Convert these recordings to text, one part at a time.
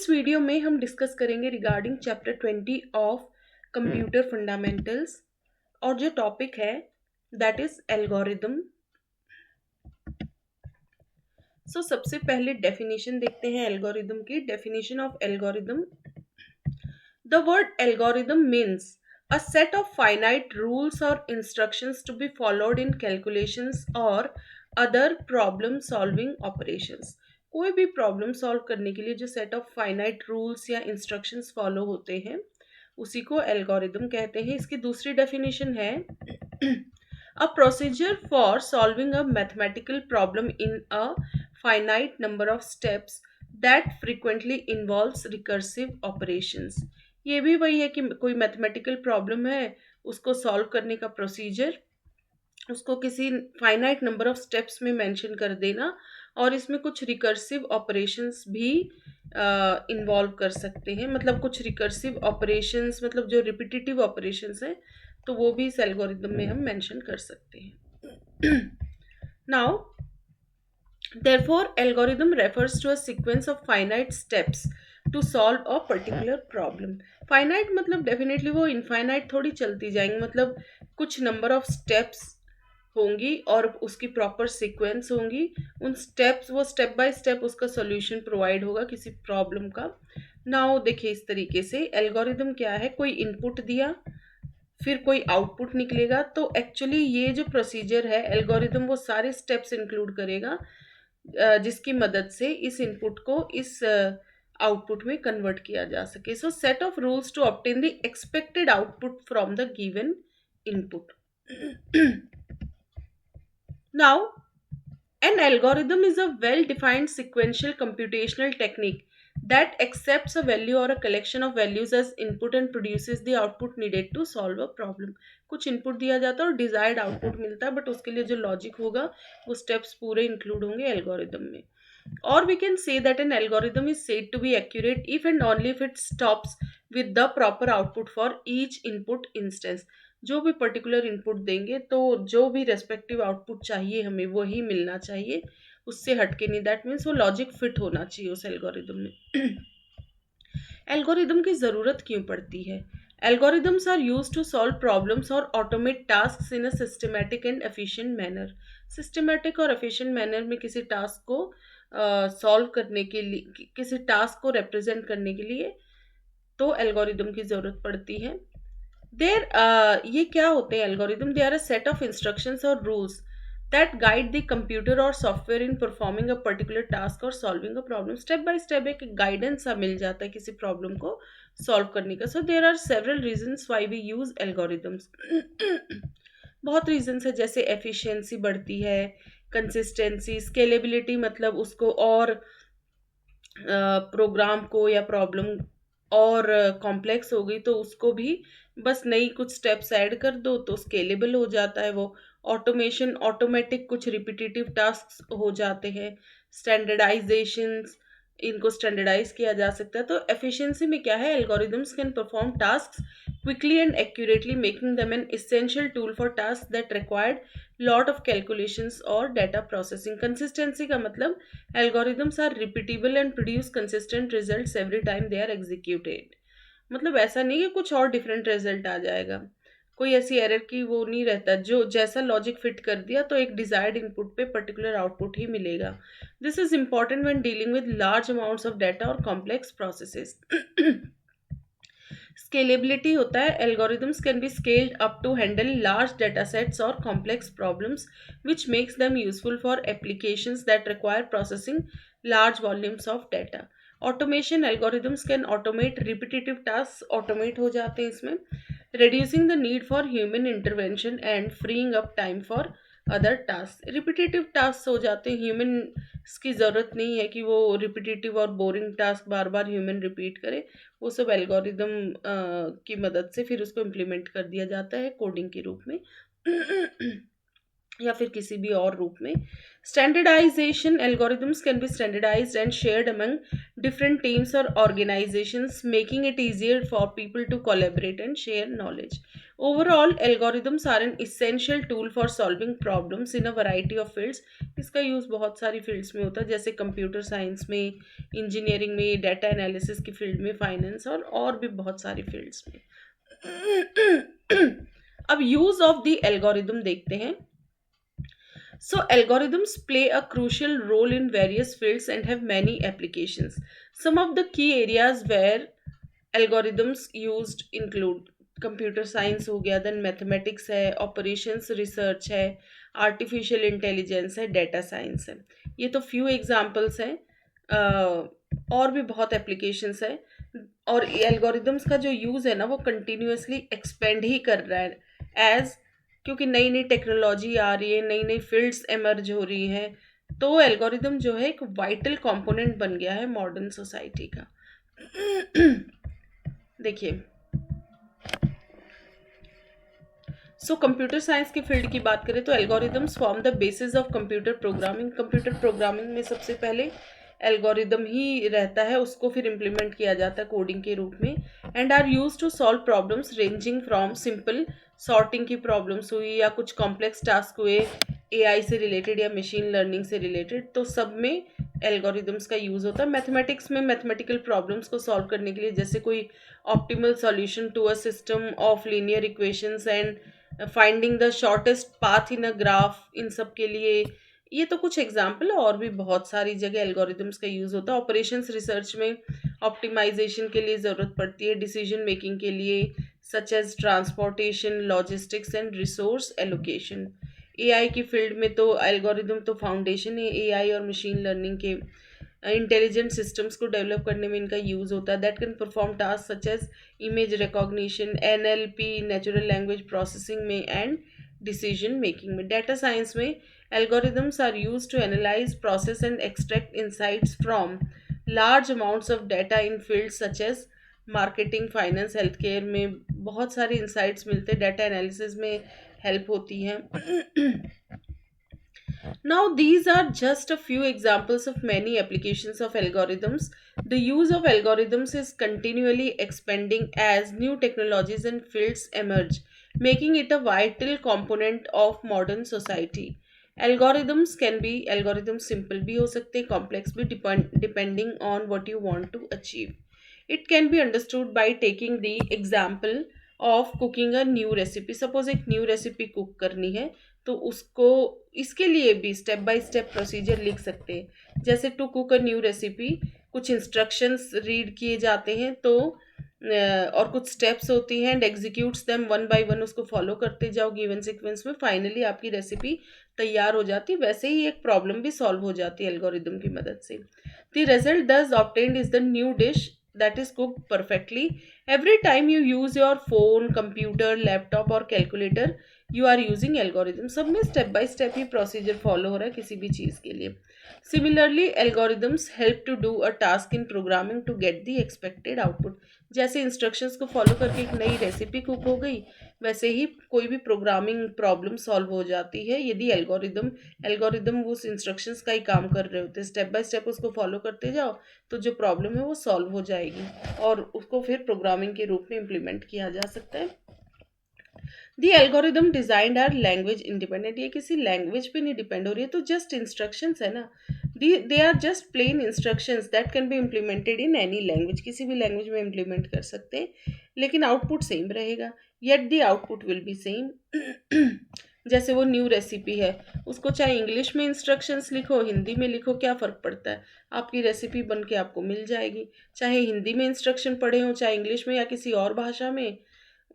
इस वीडियो में हम डिस्कस करेंगे regarding chapter 20 of computer fundamentals और जो टॉपिक है दैट इज एल्गोरिदम। सबसे पहले डेफिनेशन देखते हैं एल्गोरिदम की। Definition of algorithm: the word algorithm means a set of finite rules or instructions to be followed in calculations or other problem solving operations। कोई भी प्रॉब्लम सॉल्व करने के लिए जो सेट ऑफ फाइनाइट रूल्स या instructions follow होते हैं उसी को एल्गोरिदम कहते हैं। इसकी दूसरी डेफिनेशन है a procedure for solving a mathematical problem in a finite number of steps that frequently involves recursive operations। ये भी वही है कि कोई मैथमेटिकल प्रॉब्लम है, उसको सॉल्व करने का प्रोसीजर उसको किसी फाइनाइट नंबर ऑफ स्टेप्स में मेंशन कर देना और इसमें कुछ रिकर्सिव ऑपरेशंस भी इन्वॉल्व कर सकते हैं। मतलब कुछ रिकर्सिव ऑपरेशंस मतलब जो रिपीटिटिव ऑपरेशंस हैं तो वो भी इस एल्गोरिदम में हम मेंशन कर सकते हैं। Now therefore algorithm refers to a sequence of finite steps to solve a particular problem। Finite मतलब डेफिनेटली वो इनफाइनाइट थोड़ी चलती जाएंगी, मतलब कुछ नंबर ऑफ स्टेप्स होंगी और उसकी प्रॉपर सीक्वेंस होंगी। उन स्टेप्स वो स्टेप बाय स्टेप उसका सॉल्यूशन प्रोवाइड होगा किसी प्रॉब्लम का। नाउ देखिए इस तरीके से एल्गोरिदम क्या है, कोई इनपुट दिया फिर कोई आउटपुट निकलेगा, तो एक्चुअली ये जो प्रोसीजर है एल्गोरिदम वो सारे स्टेप्स इंक्लूड करेगा जिसकी मदद से इस इनपुट को इस आउटपुट में कन्वर्ट किया जा सके। So set of rules to obtain the expected output from the given input. Now an algorithm is a well-defined sequential computational technique that accepts a value or a collection of values as input and produces the output needed to solve a problem। कुछ input दिया जाता है और desired output मिलता है, but उसके लिए जो लॉजिक होगा वो स्टेप्स पूरे इंक्लूड होंगे एल्गोरिदम में। Or we can say that an algorithm is said to be accurate if and only if it stops with the proper output for each input instance। जो भी पर्टिकुलर इनपुट देंगे तो जो भी respective output चाहिए हमें वही मिलना चाहिए, उससे हटके नहीं। दैट मीन्स वो लॉजिक फिट होना चाहिए उस एल्गोरिदम में। एल्गोरिदम की ज़रूरत क्यों पड़ती है? Algorithms are use to solve problems और automate task in a systematic and efficient manner. Systematic और एफिशिएंट मैनर में किसी टास्क को सॉल्व करने के लिए, किसी टास्क को रिप्रेजेंट करने के लिए तो एल्गोरिदम की ज़रूरत पड़ती है। ये क्या होते हैं algorithm? They are a set of instructions और rules that guide the computer और software in performing a particular task और solving a problem. Step by step एक गाइडेंस सा मिल जाता है किसी प्रॉब्लम को सॉल्व करने का। So there are several reasons why we use algorithms. बहुत रीजंस है, जैसे एफिशिएंसी बढ़ती है, कंसिस्टेंसी, स्केलेबिलिटी मतलब उसको और प्रोग्राम को या प्रॉब्लम और कॉम्प्लेक्स हो गई तो उसको भी बस नई कुछ स्टेप्स ऐड कर दो तो स्केलेबल हो जाता है वो। ऑटोमेशन, ऑटोमेटिक कुछ रिपीटिटिव टास्क हो जाते हैं। स्टैंडर्डाइजेशंस, इनको स्टैंडर्डाइज किया जा सकता है। तो एफिशिएंसी में क्या है, algorithms can perform task quickly and accurately making them an essential tool for task that required lot of calculations और डाटा प्रोसेसिंग। कंसिस्टेंसी का मतलब algorithms are repeatable and produce consistent results every time they are executed। मतलब ऐसा नहीं कि कुछ और different result आ जाएगा, कोई ऐसी एरर की वो नहीं रहता। जो जैसा लॉजिक फिट कर दिया तो एक डिजायर्ड इनपुट पे पर्टिकुलर आउटपुट ही मिलेगा। This is important when dealing with large amounts of data और कॉम्प्लेक्स प्रोसेसेस। स्केलेबिलिटी होता है, algorithms can be scaled up to handle large data sets और complex problems which makes them useful for applications that require processing large volumes of data. Automation, algorithms can automate repetitive task, automate हो जाते हैं इसमें, reducing the need for human intervention and freeing up time for other tasks। Repetitive task हो जाते हैं, human की ज़रूरत नहीं है कि वो रिपीटेटिव और बोरिंग टास्क बार बार ह्यूमन रिपीट करे। वो सब एल्गोरिदम की मदद से फिर उसको इम्प्लीमेंट कर दिया जाता है कोडिंग के रूप में। या फिर किसी भी और रूप में. Standardisation, algorithms can be standardised and shared among different teams or organizations, making it easier for people to collaborate and share knowledge. Overall, algorithms are an essential tool for solving problems in a variety of fields. इसका use बहुत सारी fields में होता है, जैसे computer science में, engineering में, data analysis की फील्ड में, फाइनेंस और भी बहुत सारी फील्ड्स में. अब यूज ऑफ द एल्गोरिदम देखते हैं. So, algorithms play a crucial role in various fields and have many applications. Some of the key areas where algorithms used include computer science हो गया, देन मैथमेटिक्स है, operations research है, artificial intelligence है, data science है. ये तो few examples हैं. और भी बहुत एप्लीकेशंस है. और एल्गोरिदम्स का जो यूज़ है ना, वो कंटिन्यूअसली एक्सपेंड ही कर रहा है एज, क्योंकि नई नई टेक्नोलॉजी आ रही है, नई नई फील्ड्स एमर्ज हो रही हैं. तो एल्गोरिदम जो है एक वाइटल कंपोनेंट बन गया है मॉडर्न सोसाइटी का. देखिए, सो कंप्यूटर साइंस की फील्ड की बात करें तो algorithms form the basis of computer programming. Computer programming में सबसे पहले एल्गोरिदम ही रहता है, उसको फिर इम्प्लीमेंट किया जाता है कोडिंग के रूप में. And are use to solve problems ranging from simple sorting की प्रॉब्लम्स हुई, या कुछ कॉम्प्लेक्स टास्क हुए एआई से रिलेटेड या मशीन लर्निंग से रिलेटेड, तो सब में एल्गोरिदम्स का यूज़ होता है. मैथमेटिक्स में मैथमेटिकल प्रॉब्लम्स को सॉल्व करने के लिए, जैसे कोई optimal solution to a system of linear equations and finding the shortest path in a graph, इन सब के लिए. ये तो कुछ एग्जाम्पल है, और भी बहुत सारी जगह एल्गोरिदम्स का यूज़ होता है. ऑपरेशंस रिसर्च में ऑप्टिमाइजेशन के लिए ज़रूरत पड़ती है, डिसीजन मेकिंग के लिए, such as transportation, logistics and resource allocation. AI की फील्ड में तो एल्गोरिदम तो फाउंडेशन है एआई और मशीन लर्निंग के. इंटेलिजेंट सिस्टम्स को डेवलप करने में इनका यूज़ होता है, that can perform task such as image recognition, NLP, natural language processing में, एंड डिसीजन मेकिंग में. डेटा साइंस में algorithms are used to analyze, process and extract insights from large amounts of data in fields such as marketing, finance, healthcare में बहुत सारे insights मिलते हैं, data analysis में help होती हैं. Now, these are just a few examples of many applications of algorithms. The use of algorithms is continually expanding as new technologies and fields emerge, making it a vital component of modern society. Algorithms simple भी हो सकते हैं, complex भी, depending on what you want to achieve. It can be understood by taking the example of cooking a new recipe. Suppose एक new recipe cook करनी है, तो उसको इसके लिए भी स्टेप बाय स्टेप प्रोसीजर लिख सकते हैं. जैसे to cook a new recipe, कुछ इंस्ट्रक्शंस रीड किए जाते हैं, तो और कुछ स्टेप्स होती हैं, and executes them one by one, उसको फॉलो करते जाओ गिवन सीक्वेंस में, फाइनली आपकी रेसिपी तैयार हो जाती है. वैसे ही एक प्रॉब्लम भी सॉल्व हो जाती है एल्गोरिदम की मदद से. द रिजल्ट दस obtained is the new dish that is cooked perfectly. Every time you use your phone, computer, laptop or calculator, you are using algorithm. सब में step by step he procedure follow हो रहा है किसी भी चीज़ के लिए. Similarly, algorithms help to do a task in programming to get the expected output. जैसे इंस्ट्रक्शंस को फॉलो करके एक नई रेसिपी कुक हो गई, वैसे ही कोई भी प्रोग्रामिंग प्रॉब्लम सॉल्व हो जाती है यदि एल्गोरिदम उस इंस्ट्रक्शंस का ही काम कर रहे होते हैं. स्टेप बाय स्टेप उसको फॉलो करते जाओ, तो जो प्रॉब्लम है वो सॉल्व हो जाएगी, और उसको फिर प्रोग्रामिंग के रूप में इम्प्लीमेंट किया जा सकता है. The algorithm designed are language independent. ये किसी लैंग्वेज पे नहीं डिपेंड हो रही है, तो जस्ट इंस्ट्रक्शंस है ना. They are just plain instructions that can be implemented in any language. किसी भी लैंग्वेज में इम्प्लीमेंट कर सकते हैं, लेकिन आउटपुट सेम रहेगा. Yet the output will be same. जैसे वो न्यू रेसिपी है, उसको चाहे इंग्लिश में इंस्ट्रक्शंस लिखो, हिंदी में लिखो, क्या फ़र्क पड़ता है, आपकी रेसिपी बन के आपको मिल जाएगी. चाहे हिंदी में इंस्ट्रक्शन पढ़े हों, चाहे इंग्लिश में या किसी और भाषा में,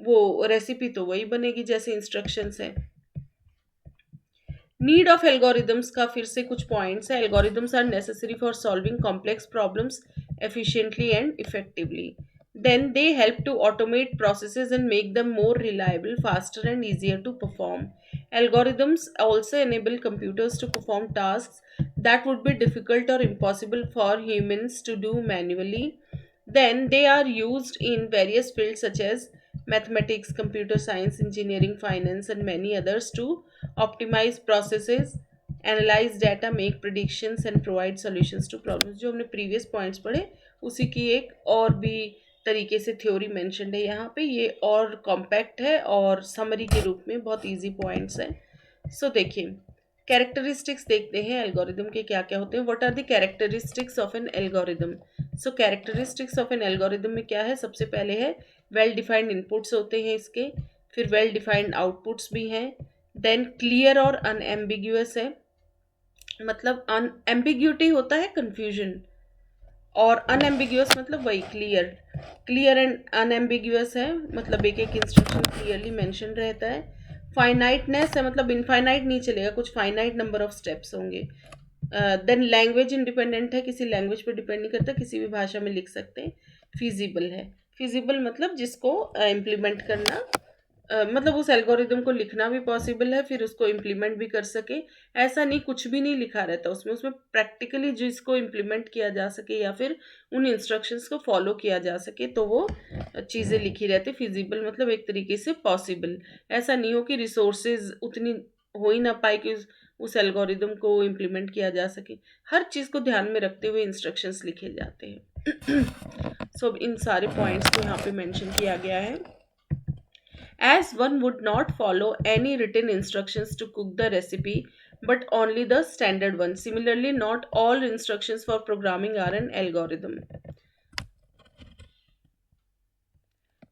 वो रेसिपी तो वही बनेगी जैसे इंस्ट्रक्शंस हैं. नीड ऑफ एल्गोरिदम्स का फिर से कुछ पॉइंट्स है. Algorithms are necessary for solving complex problems efficiently and effectively. Then they help to automate processes and make them more reliable, faster, and easier to perform. Algorithms also enable computers to perform tasks that would be difficult or impossible for humans to do manually. Then they are used in various fields such as mathematics, computer science, engineering, finance, and many others to optimize processes, analyze data, make predictions, and provide solutions to problems. जो हमने previous points पढ़े उसी की एक और भी तरीके से थ्योरी मेंशन्ड है यहाँ पे. ये और कॉम्पैक्ट है और समरी के रूप में बहुत इजी पॉइंट्स हैं. सो देखिए, कैरेक्टरिस्टिक्स देखते हैं एल्गोरिदम के क्या क्या होते हैं. What are the characteristics of an algorithm. So characteristics of an algorithm में क्या है, सबसे पहले है वेल डिफाइंड इनपुट्स होते हैं इसके, फिर वेल डिफाइंड आउटपुट्स भी हैं, देन क्लियर और अनएम्बिग्यूअस है. मतलब अनएम्बिग्यूटी होता है कंफ्यूजन, और अनएम्बिग्यूअस मतलब वही क्लियर. क्लियर एंड अनएम्बिग्यूअस है मतलब एक एक इंस्ट्रक्शन क्लियरली मेंशन रहता है. फाइनाइटनेस है मतलब इनफाइनाइट नहीं चलेगा, कुछ फाइनाइट नंबर ऑफ स्टेप्स होंगे. देन लैंग्वेज इंडिपेंडेंट है, किसी लैंग्वेज पर डिपेंड नहीं करता, किसी भी भाषा में लिख सकते हैं. फिजिबल है, फिजिबल मतलब जिसको इम्प्लीमेंट करना मतलब उस एल्गोरिदम को लिखना भी पॉसिबल है, फिर उसको इम्प्लीमेंट भी कर सके. ऐसा नहीं कुछ भी नहीं लिखा रहता उसमें, उसमें प्रैक्टिकली जिसको इम्प्लीमेंट किया जा सके या फिर उन इंस्ट्रक्शंस को फॉलो किया जा सके तो वो चीज़ें लिखी रहती. फिजिबल मतलब एक तरीके से पॉसिबल. ऐसा नहीं हो कि रिसोर्सेज उतनी हो ही ना पाए कि उस एल्गोरिदम को इम्प्लीमेंट किया जा सके. हर चीज़ को ध्यान में रखते हुए इंस्ट्रक्शंस लिखे जाते हैं. सो इन सारे पॉइंट्स को यहाँ पे मेंशन किया गया है. As one would not follow any written instructions to cook the recipe, but only the standard one. Similarly, not all instructions for programming are an algorithm.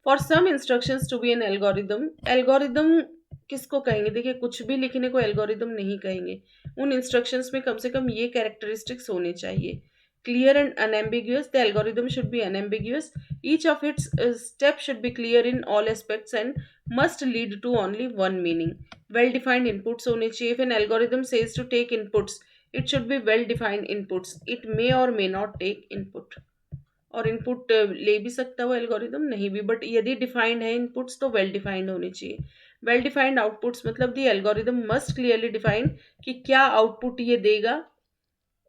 For some instructions to be an algorithm, algorithm किसको कहेंगे? देखिए, कुछ भी लिखने को algorithm नहीं कहेंगे. उन इंस्ट्रक्शंस में कम से कम ये कैरेक्टरिस्टिक्स होने चाहिए. Clear and unambiguous. The algorithm should be unambiguous. Each of its steps should be clear in all aspects and must lead to only one meaning. Well-defined inputs होने चाहिए. If an algorithm says to take inputs, it should be well-defined inputs. It may or may not take input. और input ले भी सकता है वो algorithm, नहीं भी, बट यदि डिफाइंड है इनपुट्स तो वेल डिफाइंड होने चाहिए. वेल डिफाइंड आउटपुट्स मतलब the algorithm must clearly define कि क्या आउटपुट ये देगा,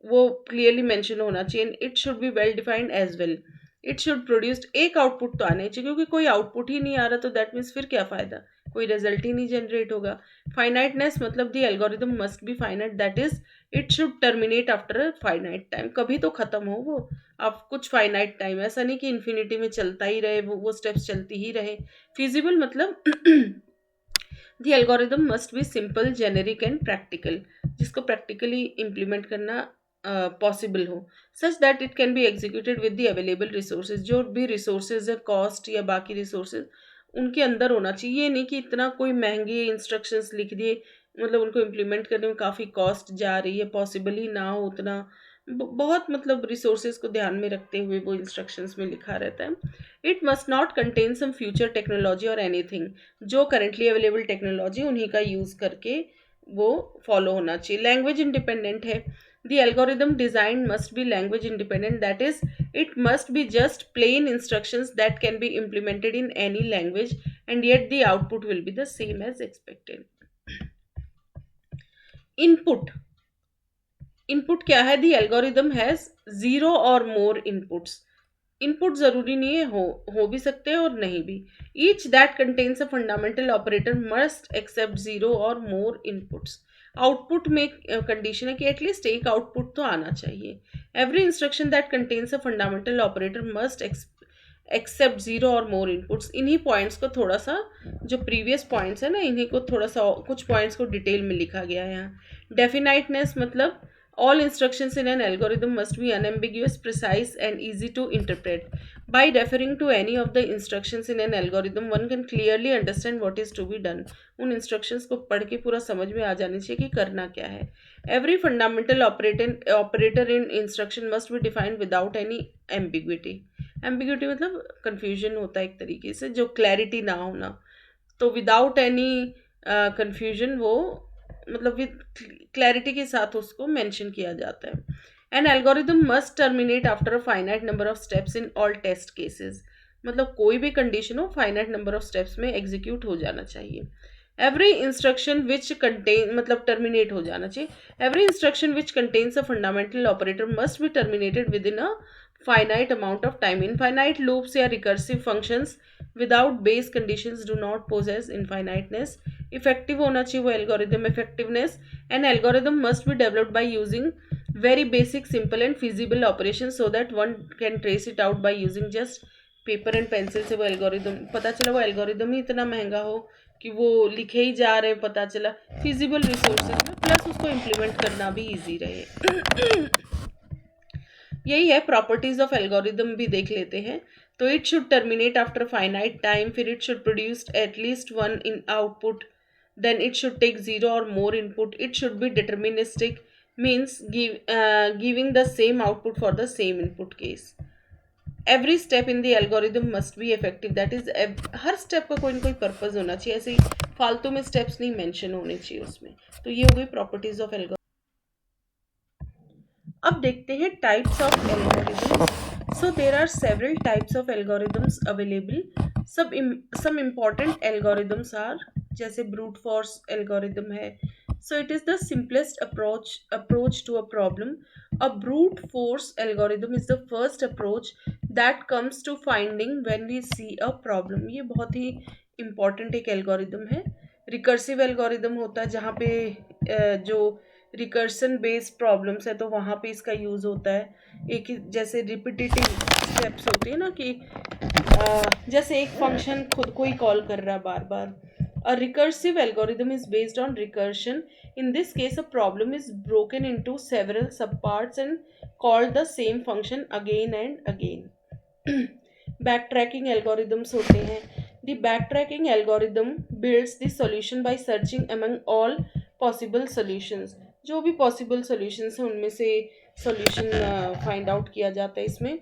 वो क्लियरली मेंशन होना चाहिए. It should be well defined as well. It should produced, एक आउटपुट तो आना चाहिए, क्योंकि कोई आउटपुट ही नहीं आ रहा तो दैट मीन्स फिर क्या फ़ायदा, कोई रिजल्ट ही नहीं जनरेट होगा. फाइनाइटनेस मतलब the algorithm must be finite, that is it should terminate after a finite time. कभी तो ख़त्म हो वो, अब कुछ फाइनाइट टाइम, ऐसा नहीं कि इन्फिनिटी में चलता ही रहे, वो स्टेप्स चलती ही रहे. फिजिबल मतलब the algorithm must B simple, generic and practical, जिसको प्रैक्टिकली इम्प्लीमेंट करना पॉसिबल हो, सच that it can be executed with the available resources. जो भी रिसोर्सेज है, कॉस्ट या बाकी रिसोर्सेज, उनके अंदर होना चाहिए. ये नहीं कि इतना कोई महंगे इंस्ट्रक्शंस लिख दिए, मतलब उनको इम्प्लीमेंट करने में काफ़ी कॉस्ट जा रही है, पॉसिबल ही ना हो उतना. बहुत मतलब रिसोर्सेज को ध्यान में रखते हुए वो इंस्ट्रक्शंस में लिखा रहता है. It must not contain some future technology और एनीथिंग. जो करेंटली अवेलेबल टेक्नोलॉजी उन्हीं का यूज़ करके वो फॉलो होना चाहिए. लैंग्वेज इंडिपेंडेंट है. The algorithm design must be language independent, that is, it must be just plain instructions that can be implemented in any language and yet the output will be the same as expected. Input. Input क्या है? The algorithm has 0 or more inputs. Input ज़रूरी नहीं है, हो भी सकते हैं और नहीं भी. Each that contains a fundamental operator must accept 0 और मोर इनपुट्स. आउटपुट में कंडीशन है कि एटलीस्ट एक आउटपुट तो आना चाहिए. Every instruction that contains a fundamental operator must accept 0 और मोर इनपुट्स. इन्हीं पॉइंट्स को थोड़ा सा, जो प्रीवियस पॉइंट्स है ना, इन्हीं को थोड़ा सा कुछ पॉइंट्स को डिटेल में लिखा गया है यहाँ. डेफिनाइटनेस मतलब all instructions in an algorithm must be unambiguous, precise and easy to interpret. By referring to any of the instructions in an algorithm, one can clearly understand what is to be done. उन instructions को पढ़ के पूरा समझ में आ जानी चाहिए कि करना क्या है. Every fundamental operator in instruction must be defined without any ambiguity. Ambiguity मतलब confusion होता है एक तरीके से, जो clarity ना होना. तो without any confusion वो मतलब विद क्लैरिटी के साथ उसको मेंशन किया जाता है. An algorithm must terminate after a finite number of steps in all test cases. मतलब कोई भी कंडीशन हो, फाइनाइट नंबर ऑफ स्टेप्स में एग्जीक्यूट हो जाना चाहिए. एवरी इंस्ट्रक्शन विच कंटेन मतलब टर्मिनेट हो जाना चाहिए. Every instruction which contains a fundamental operator must be terminated within a finite amount of time. Infinite loops या recursive functions without base conditions do not possess इनफाइनाइटनेस. Effective होना चाहिए वो algorithm, effectiveness. N algorithm must be developed by using very basic, simple and feasible operations so that one can trace it out by using just paper and pencil से वो algorithm. पता चला वो algorithm ही इतना महंगा हो कि वो लिखे ही जा रहे, पता चला फिजिबल रिसोर्सेज में, प्लस उसको इम्प्लीमेंट करना भी इजी रहे. यही है प्रॉपर्टीज ऑफ एल्गोरिदम भी देख लेते हैं. तो it should terminate after finite time, फिर it should produce at least one in output, then it should take zero or more input. It should be deterministic, means giving the same output for the same input case. Every step in the algorithm must be effective, that is her step का कोई ना कोई purpose होना चाहिए, ऐसे ही फालतू में steps नहीं मेंशन होने चाहिए उसमें. तो ये हो गई प्रॉपर्टीज ऑफ एल्गोरिथम. अब देखते हैं types of algorithms. So there are several types of algorithms available. Some important algorithms are, जैसे ब्रूट फोर्स एल्गोरिथम है. So it is the simplest approach to a problem. A brute force algorithm is the first approach that comes to finding when we see a problem. ये बहुत ही important एक algorithm है. Recursive algorithm होता है जहाँ पे जो रिकर्सन बेस्ड प्रॉब्लम्स है तो वहाँ पे इसका यूज़ होता है. एक जैसे रिपीटेटिव स्टेप्स होते हैं ना कि जैसे एक फंक्शन खुद को ही कॉल कर रहा है बार बार. A recursive algorithm is based on recursion. In this case, a problem is broken into several subparts and called the same function again and again. Backtracking algorithms होते हैं. The backtracking algorithm builds the solution by searching among all possible solutions. जो भी possible solutions हैं उनमें से solution find out किया जाता है इसमें.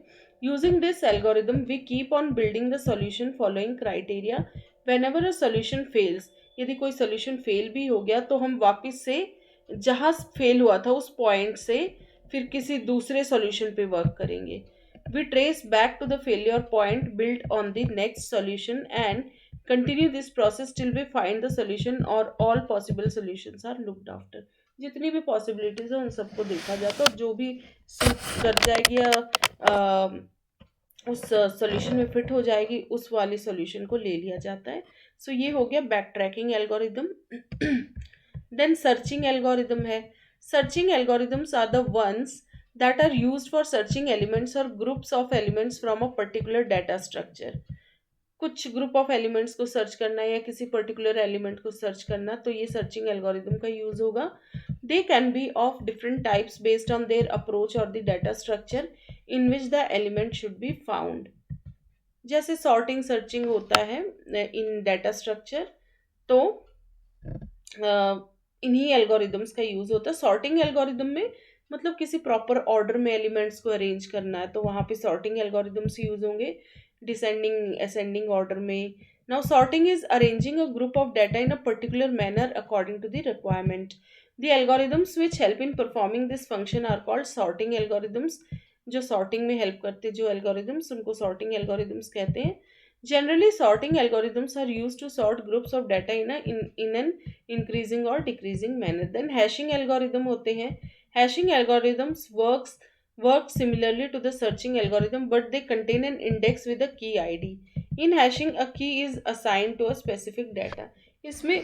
Using this algorithm, we keep on building the solution following criteria. Whenever a solution fails, यदि कोई solution fail भी हो गया तो हम वापस से जहाँ fail हुआ था उस point से फिर किसी दूसरे solution पे work करेंगे. We trace back to the failure point, build on the next solution and continue this process till we find the solution or all possible solutions are looked after. जितनी भी possibilities है उन सबको देखा जाता है और जो भी suit कर जाएगी या उस सॉल्यूशन में फिट हो जाएगी उस वाली सॉल्यूशन को ले लिया जाता है. सो ये हो गया backtracking algorithm. Then searching algorithm है. Searching algorithms are the ones that are used for searching elements और groups of elements from a particular data structure. कुछ ग्रुप ऑफ एलिमेंट्स को सर्च करना या किसी पर्टिकुलर एलिमेंट को search करना तो ये सर्चिंग एल्गोरिदम का यूज होगा. They can be of different types based on their approach और the data structure in which the element should be found. जैसे सॉर्टिंग सर्चिंग होता है इन डाटा स्ट्रक्चर तो इन्हीं एल्गोरिदम्स का यूज होता है. सॉर्टिंग एल्गोरिदम में मतलब किसी प्रॉपर ऑर्डर में एलिमेंट्स को अरेंज करना है तो वहाँ पे सॉर्टिंग एल्गोरिदम्स यूज होंगे. डिसेंडिंग असेंडिंग ऑर्डर में. Now sorting is arranging a group of data in a particular manner according to the requirement. The algorithms which help in performing this function are called sorting algorithms. जो sorting में help करते जो algorithms उनको sorting algorithms कहते हैं. Generally sorting algorithms are used to sort groups of data in an increasing और decreasing manner. Then hashing algorithm होते हैं. Hashing algorithms work similarly to the searching algorithm but they contain an index with a key id. In hashing a key is assigned to a specific data. इसमें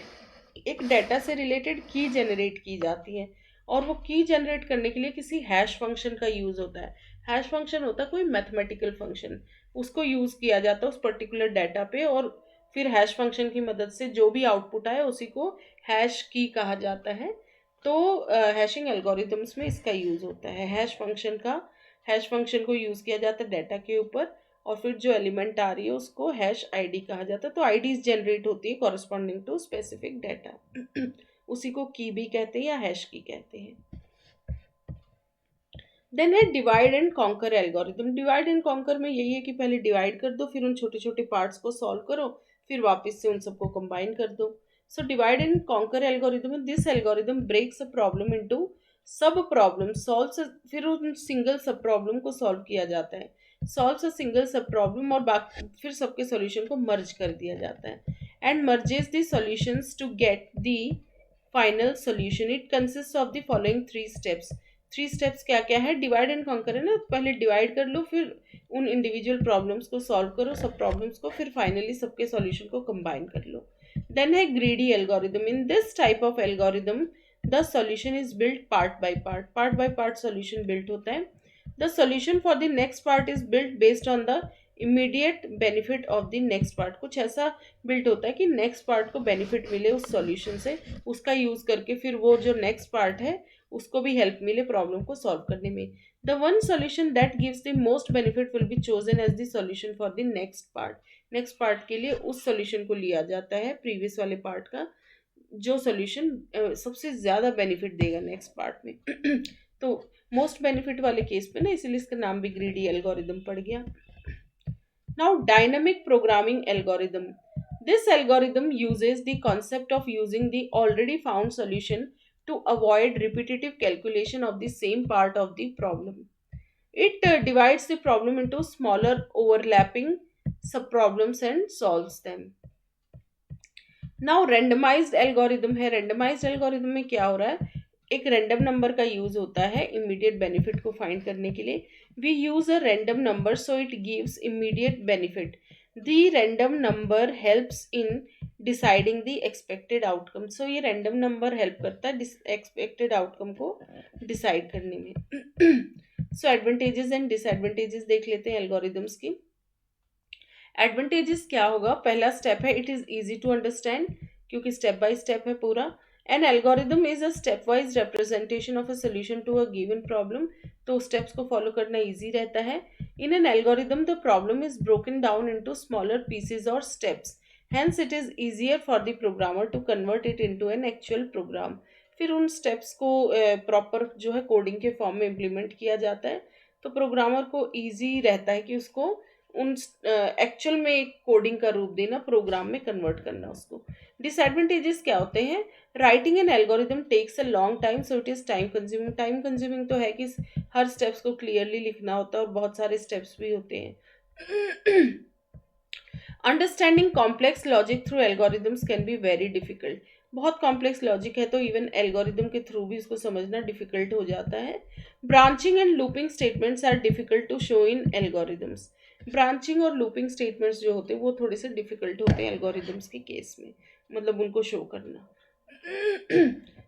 एक data से related की generate की जाती है और वो की जनरेट करने के लिए किसी हैश फंक्शन का यूज होता है. हैश फंक्शन होता है कोई मैथमेटिकल फंक्शन, उसको यूज किया जाता है उस पर्टिकुलर डाटा पे और फिर हैश फंक्शन की मदद से जो भी आउटपुट आए उसी को हैश की कहा जाता है. तो हैशिंग एल्गोरिथम्स में इसका यूज़ होता है. हैश फंक्शन को यूज़ किया जाता है डाटा के ऊपर और फिर जो एलिमेंट आ रही है उसको हैश आईडी कहा जाता है. तो आईडीज जनरेट होती है कॉरस्पॉन्डिंग टू स्पेसिफिक डाटा. उसी को की भी कहते हैं या हैश की कहते हैं. देन है divide and conquer algorithm. Divide and conquer में यही है कि पहले डिवाइड कर दो फिर उन छोटे छोटे पार्ट्स को सॉल्व करो फिर वापस से उन सबको कंबाइन कर दो. So divide and conquer algorithm. This algorithm breaks a problem into सब प्रॉब्लम सॉल्व. फिर उन सिंगल सब प्रॉब्लम को सॉल्व किया जाता है. सॉल्व अ सिंगल सब प्रॉब्लम और बाकी फिर सबके सॉल्यूशन को मर्ज कर दिया जाता है. And merges the solutions to get the final solution. It consist of the following 3 steps. Three steps क्या क्या है, डिवाइड एंड कॉन्कर है ना, तो पहले डिवाइड कर लो, फिर उन इंडिविजुअल प्रॉब्लम्स को सॉल्व करो, सब प्रॉब्लम्स को, फिर फाइनली सबके सॉल्यूशन को कंबाइन कर लो. देन है greedy algorithm. In this type of algorithm the solution is built part by part solution built होता है. The solution for the next part is built based on the immediate benefit of the next part. कुछ ऐसा built होता है कि next part को benefit मिले उस सॉल्यूशन से, उसका यूज करके फिर वो जो नेक्स्ट पार्ट है उसको भी हेल्प मिले प्रॉब्लम को सॉल्व करने में. The one solution that gives the most benefit will be chosen as the solution for the next part. Next part के लिए उस सॉल्यूशन को लिया जाता है प्रीवियस वाले पार्ट का, जो सॉल्यूशन सबसे ज़्यादा बेनिफिट देगा नेक्स्ट पार्ट में. तो मोस्ट बेनिफिट वाले केस पे ना, इसीलिए इसका नाम भी ग्रीडी एल्गोरिदम पड़ गया. Now dynamic programming algorithm. This algorithm uses the concept of using the already found solution to avoid repetitive calculation of the same part of the problem. It divides the problem into smaller overlapping subproblems and solves them. Now randomised algorithm है. Randomised algorithm में क्या हो रहा है, एक random number का use होता है इमीडिएट बेनिफिट को फाइंड करने के लिए. We use a random number so it gives immediate benefit. The random number helps in deciding the expected outcome. So ये रैंडम नंबर हेल्प करता है एक्सपेक्टेड आउटकम को डिसाइड करने में. सो एडवांटेजेस एंड डिसएडवांटेजेस देख लेते हैं एल्गोरिदम्स की. एडवांटेजेस क्या होगा, पहला स्टेप है it is easy to understand, क्योंकि स्टेप बाय स्टेप है पूरा. An algorithm is a step wise representation of a solution to a given problem. तो स्टेप्स को फॉलो करना इजी रहता है. In an algorithm the problem is broken down into smaller pieces और steps. Hence it is easier for the programmer to convert it into an actual program. फिर उन steps को proper जो है कोडिंग के फॉर्म में इम्प्लीमेंट किया जाता है, तो प्रोग्रामर को ईजी रहता है कि उसको उन एक्चुअल में एक कोडिंग का रूप देना, प्रोग्राम में कन्वर्ट करना उसको. डिसएडवांटेजेस क्या होते हैं, writing an algorithm takes a long time so it is time consuming. Time consuming तो है कि हर स्टेप्स को क्लियरली लिखना होता है और बहुत सारे स्टेप्स भी होते हैं. Understanding complex logic through algorithms can be very difficult. बहुत कॉम्प्लेक्स लॉजिक है तो इवन एल्गोरिदम के थ्रू भी इसको समझना डिफिकल्ट हो जाता है. Branching and looping statements are difficult to show in algorithms. Branching और लूपिंग स्टेटमेंट्स जो होते हैं वो थोड़े से डिफिकल्ट होते हैं एल्गोरिदम्स के केस में, मतलब उनको शो करना.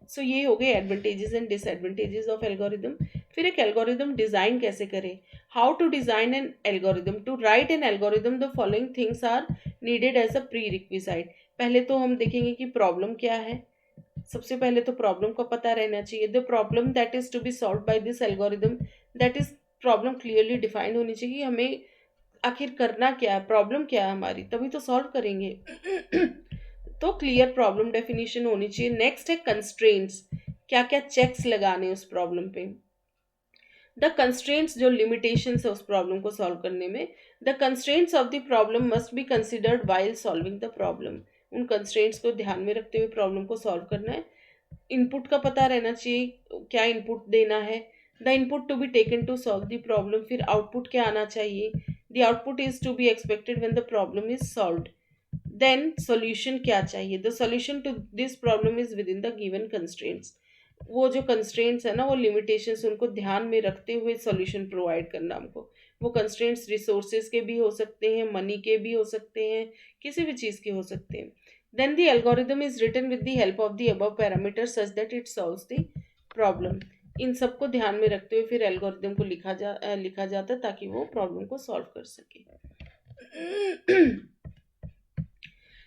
सो ये हो गए advantages and disadvantages of algorithm. फिर एक एल्गोरिदम डिज़ाइन कैसे करें, how to design an algorithm. To write an algorithm the following things are needed as a prerequisite. पहले तो हम देखेंगे कि प्रॉब्लम क्या है. सबसे पहले तो प्रॉब्लम का पता रहना चाहिए. The problem that is to be solve by this algorithm, that is problem clearly defined होनी चाहिए. हमें आखिर करना क्या है, प्रॉब्लम क्या है हमारी, तभी तो सॉल्व करेंगे. तो क्लियर प्रॉब्लम डेफिनेशन होनी चाहिए. नेक्स्ट है कंस्ट्रेंट्स, क्या क्या चेक्स लगाने उस प्रॉब्लम पे. द कंस्ट्रेंट्स, जो लिमिटेशंस है उस प्रॉब्लम को सॉल्व करने में. The constraints of the problem must be considered while solving the problem. उन कंस्ट्रेंट्स को ध्यान में रखते हुए प्रॉब्लम को सॉल्व करना है. इनपुट का पता रहना चाहिए, क्या इनपुट देना है. The input to be taken to solve the problem. फिर आउटपुट क्या आना चाहिए. The output is to be expected when the problem is solved. Then solution क्या चाहिए. The solution to this problem is within the given constraints. वो जो constraints है ना, वो लिमिटेशंस, उनको ध्यान में रखते हुए सॉल्यूशन प्रोवाइड करना हमको. वो कंस्ट्रेंट्स रिसोर्सेज के भी हो सकते हैं, मनी के भी हो सकते हैं, किसी भी चीज़ के हो सकते हैं. Then the algorithm is written with the help of the above parameter such that it solves the problem. इन सबको ध्यान में रखते हुए फिर एल्गोरिदम को लिखा जाता है ताकि वो प्रॉब्लम को सॉल्व कर सके.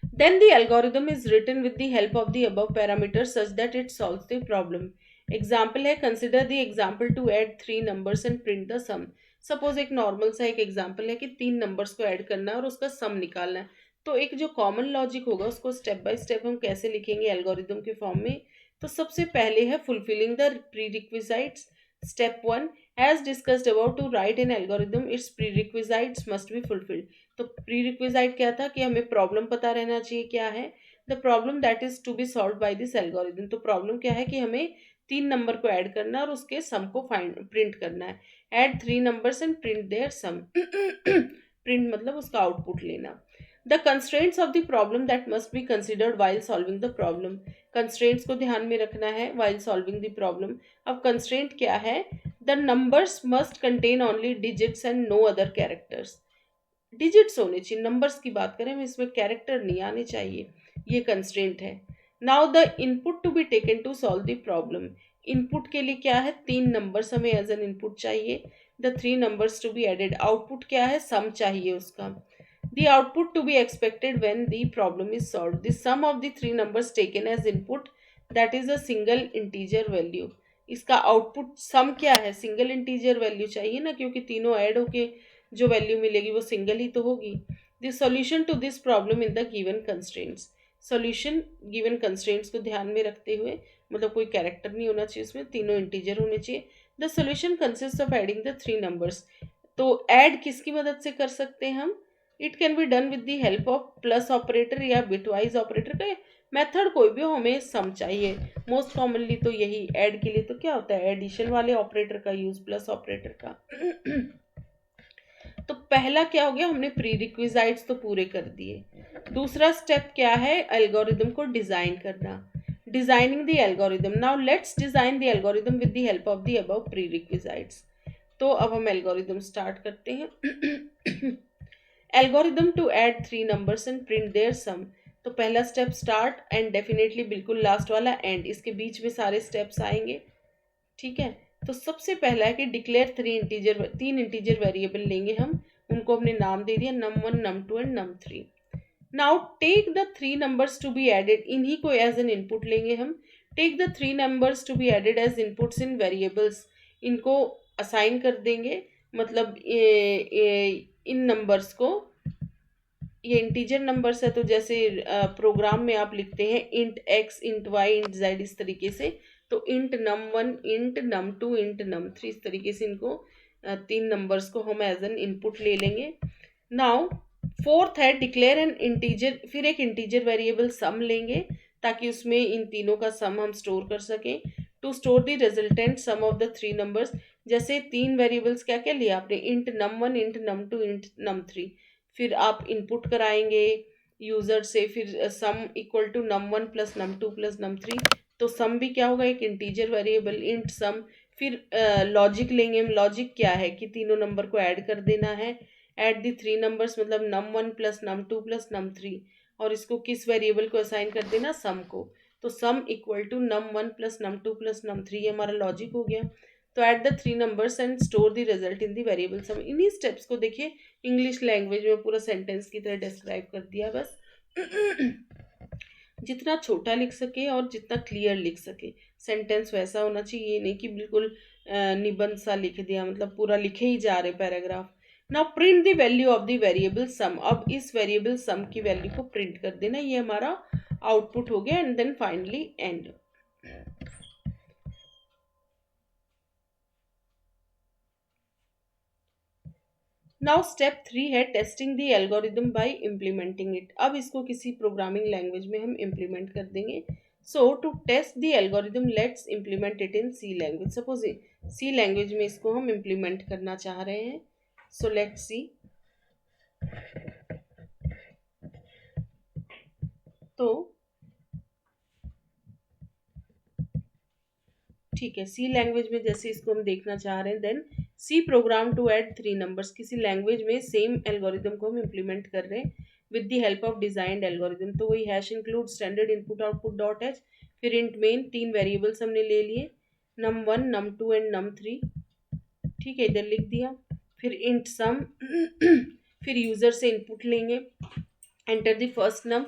Then the algorithm is written with the help of the above parameters such that it solves the problem. Example है, consider the example to add 3 numbers and print the sum. Suppose एक normal सा एक example है कि 3 numbers को add करना है और उसका सम निकालना है. तो एक जो कॉमन लॉजिक होगा उसको स्टेप बाय स्टेप हम कैसे लिखेंगे एल्गोरिदम के फॉर्म में. तो सबसे पहले है fulfilling the prerequisites. Step 1, as discussed above, to write an algorithm its prerequisites must be fulfilled. तो प्री रिक्विजाइट क्या था कि हमें प्रॉब्लम पता रहना चाहिए क्या है. The problem that is to be solve by this algorithm. तो प्रॉब्लम क्या है कि हमें 3 नंबर को ऐड करना है और उसके सम को प्रिंट करना है. Add 3 numbers and print their sum. Print मतलब उसका आउटपुट लेना. The constraints of the problem that must be considered while solving the problem. Constraints को ध्यान में रखना है वाइल सॉल्विंग द प्रॉब्लम। अब कंस्ट्रेंट क्या है? The numbers must contain only digits and no other characters. Digits होने चाहिए, नंबर्स की बात करें हम, इसमें कैरेक्टर नहीं आने चाहिए, ये कंस्ट्रेंट है। Now the input to be taken to solve the problem. Input के लिए क्या है? 3 नंबर्स हमें एज एन इनपुट चाहिए। The 3 numbers to be added. Output क्या है? सम चाहिए उसका। The output to be expected when the problem is solve. The sum of the 3 numbers taken as input that is a single integer value. इसका output sum क्या है? Single integer value चाहिए ना, क्योंकि तीनों ऐड होके जो वैल्यू मिलेगी वो सिंगल ही तो होगी। The solution to this problem in the given constraints. Solution given constraints को ध्यान में रखते हुए, मतलब कोई कैरेक्टर नहीं होना चाहिए उसमें, तीनों इंटीजर होने चाहिए। The solution consist of adding the 3 numbers. तो ऐड किसकी मदद से कर सकते हैं हम? It can be done with the help of plus operator या बिटवाइज ऑपरेटर का मेथड कोई भी हो, हमें सम चाहिए। मोस्ट कॉमनली तो यही ऐड के लिए तो क्या होता है, एडिशन वाले ऑपरेटर का यूज, प्लस ऑपरेटर का। तो पहला क्या हो गया, हमने प्री रिक्विजाइट्स तो पूरे कर दिए। दूसरा स्टेप क्या है? एल्गोरिदम को डिजाइन करना। Designing the algorithm. Now let's design the algorithm with the help of the above prerequisites. तो अब हम एल्गोरिदम स्टार्ट करते हैं। Algorithm to add 3 numbers and print their sum. तो पहला स्टेप स्टार्ट, एंड डेफिनेटली बिल्कुल last वाला end, इसके बीच में सारे स्टेप्स आएंगे। ठीक है, तो सबसे पहला है कि डिक्लेयर 3 इंटीजर वेरिएबल लेंगे हम, उनको हमने नाम दे दिया num1 num2 and num3। Now take the 3 numbers to be added. इन्हीं को एज एन इनपुट लेंगे हम। Take the 3 numbers to be added as inputs in variables. इनको असाइन कर देंगे, मतलब इन नंबर्स को, ये इंटीजर नंबर्स है तो जैसे प्रोग्राम में आप लिखते हैं int x int y int z, इस तरीके से। तो int num1 int num2 int num3, इस तरीके से इनको 3 नंबर्स को हम एज एन इनपुट ले लेंगे। नाउ फोर्थ है डिक्लेयर एन इंटीजर। फिर एक इंटीजर वेरिएबल सम लेंगे ताकि उसमें इन तीनों का सम हम स्टोर कर सकें। To store the resultant sum of the 3 numbers. जैसे 3 वेरिएबल्स क्या क्या लिया आपने, int num1 int num2 int num3। फिर आप इनपुट कराएंगे यूजर से, फिर sum equal to num1 plus num2 plus num3। तो सम भी क्या होगा, एक इंटीजर वेरिएबल इंट सम। फिर लॉजिक लेंगे हम। लॉजिक क्या है कि तीनों नंबर को ऐड कर देना है। ऐड दी 3 नंबर्स, मतलब num1 plus num2 plus num3, और इसको किस वेरिएबल को असाइन कर देना, सम को। तो sum equal to num1 plus num2 plus num3, ये हमारा लॉजिक हो गया। तो add the 3 numbers and store the result in the variable sum. इन्हीं स्टेप्स को देखिए इंग्लिश लैंग्वेज में पूरा सेंटेंस की तरह डिस्क्राइब कर दिया बस। जितना छोटा लिख सके और जितना क्लियर लिख सके सेंटेंस, वैसा होना चाहिए। ये नहीं कि बिल्कुल निबंध सा लिख दिया, मतलब पूरा लिखे ही जा रहे paragraph. Now print the value of the variable sum. अब इस वेरिएबल सम की वैल्यू को प्रिंट कर देना, ये हमारा आउटपुट हो गया। And then finally end. Now step 3 है testing the algorithm by implementing it. अब इसको किसी प्रोग्रामिंग लैंग्वेज में हम इम्प्लीमेंट कर देंगे। So to test the algorithm let's implement it in C language. Suppose C language में इसको हम इम्प्लीमेंट करना चाह रहे हैं। So let's see. तो ठीक है, सी लैंग्वेज में जैसे इसको हम देखना चाह रहे हैं, then C program to add 3 numbers. किसी लैंग्वेज में सेम एल्गोरिदम को हम इम्प्लीमेंट कर रहे हैं with the help of designed algorithm. तो वही hash include standard input output dot h. फिर इंट मेन, 3 वेरिएबल्स हमने ले लिए, num1 num2 एंड num3। ठीक है, इधर लिख दिया। फिर इंट सम। फिर यूजर से इनपुट लेंगे, एंटर द फर्स्ट नम,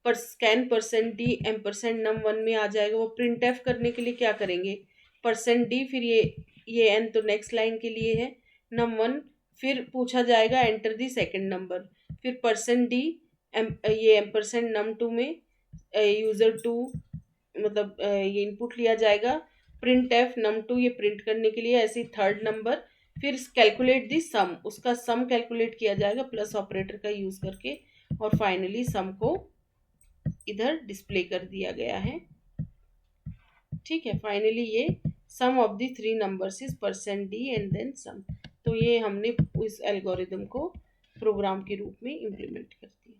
पर स्कैन %d एम्परसेंड num1 में आ जाएगा। वो प्रिंट एफ करने के लिए क्या करेंगे, %d, फिर ये n तो नेक्स्ट लाइन के लिए है num1। फिर पूछा जाएगा एंटर दी सेकंड नंबर, फिर %d ये एम्परसेंड num2 में यूजर 2, मतलब ये इनपुट लिया जाएगा। प्रिंट एफ num2 ये प्रिंट करने के लिए, ऐसे थर्ड नंबर। फिर कैलकुलेट दी सम, उसका सम कैलकुलेट किया जाएगा प्लस ऑपरेटर का यूज करके। और फाइनली सम को इधर डिस्प्ले कर दिया गया है। ठीक है, फाइनली ये sum of the 3 numbers is %d and then sum. तो ये हमने इस एल्गोरिदम को प्रोग्राम के रूप में इम्प्लीमेंट कर दिया।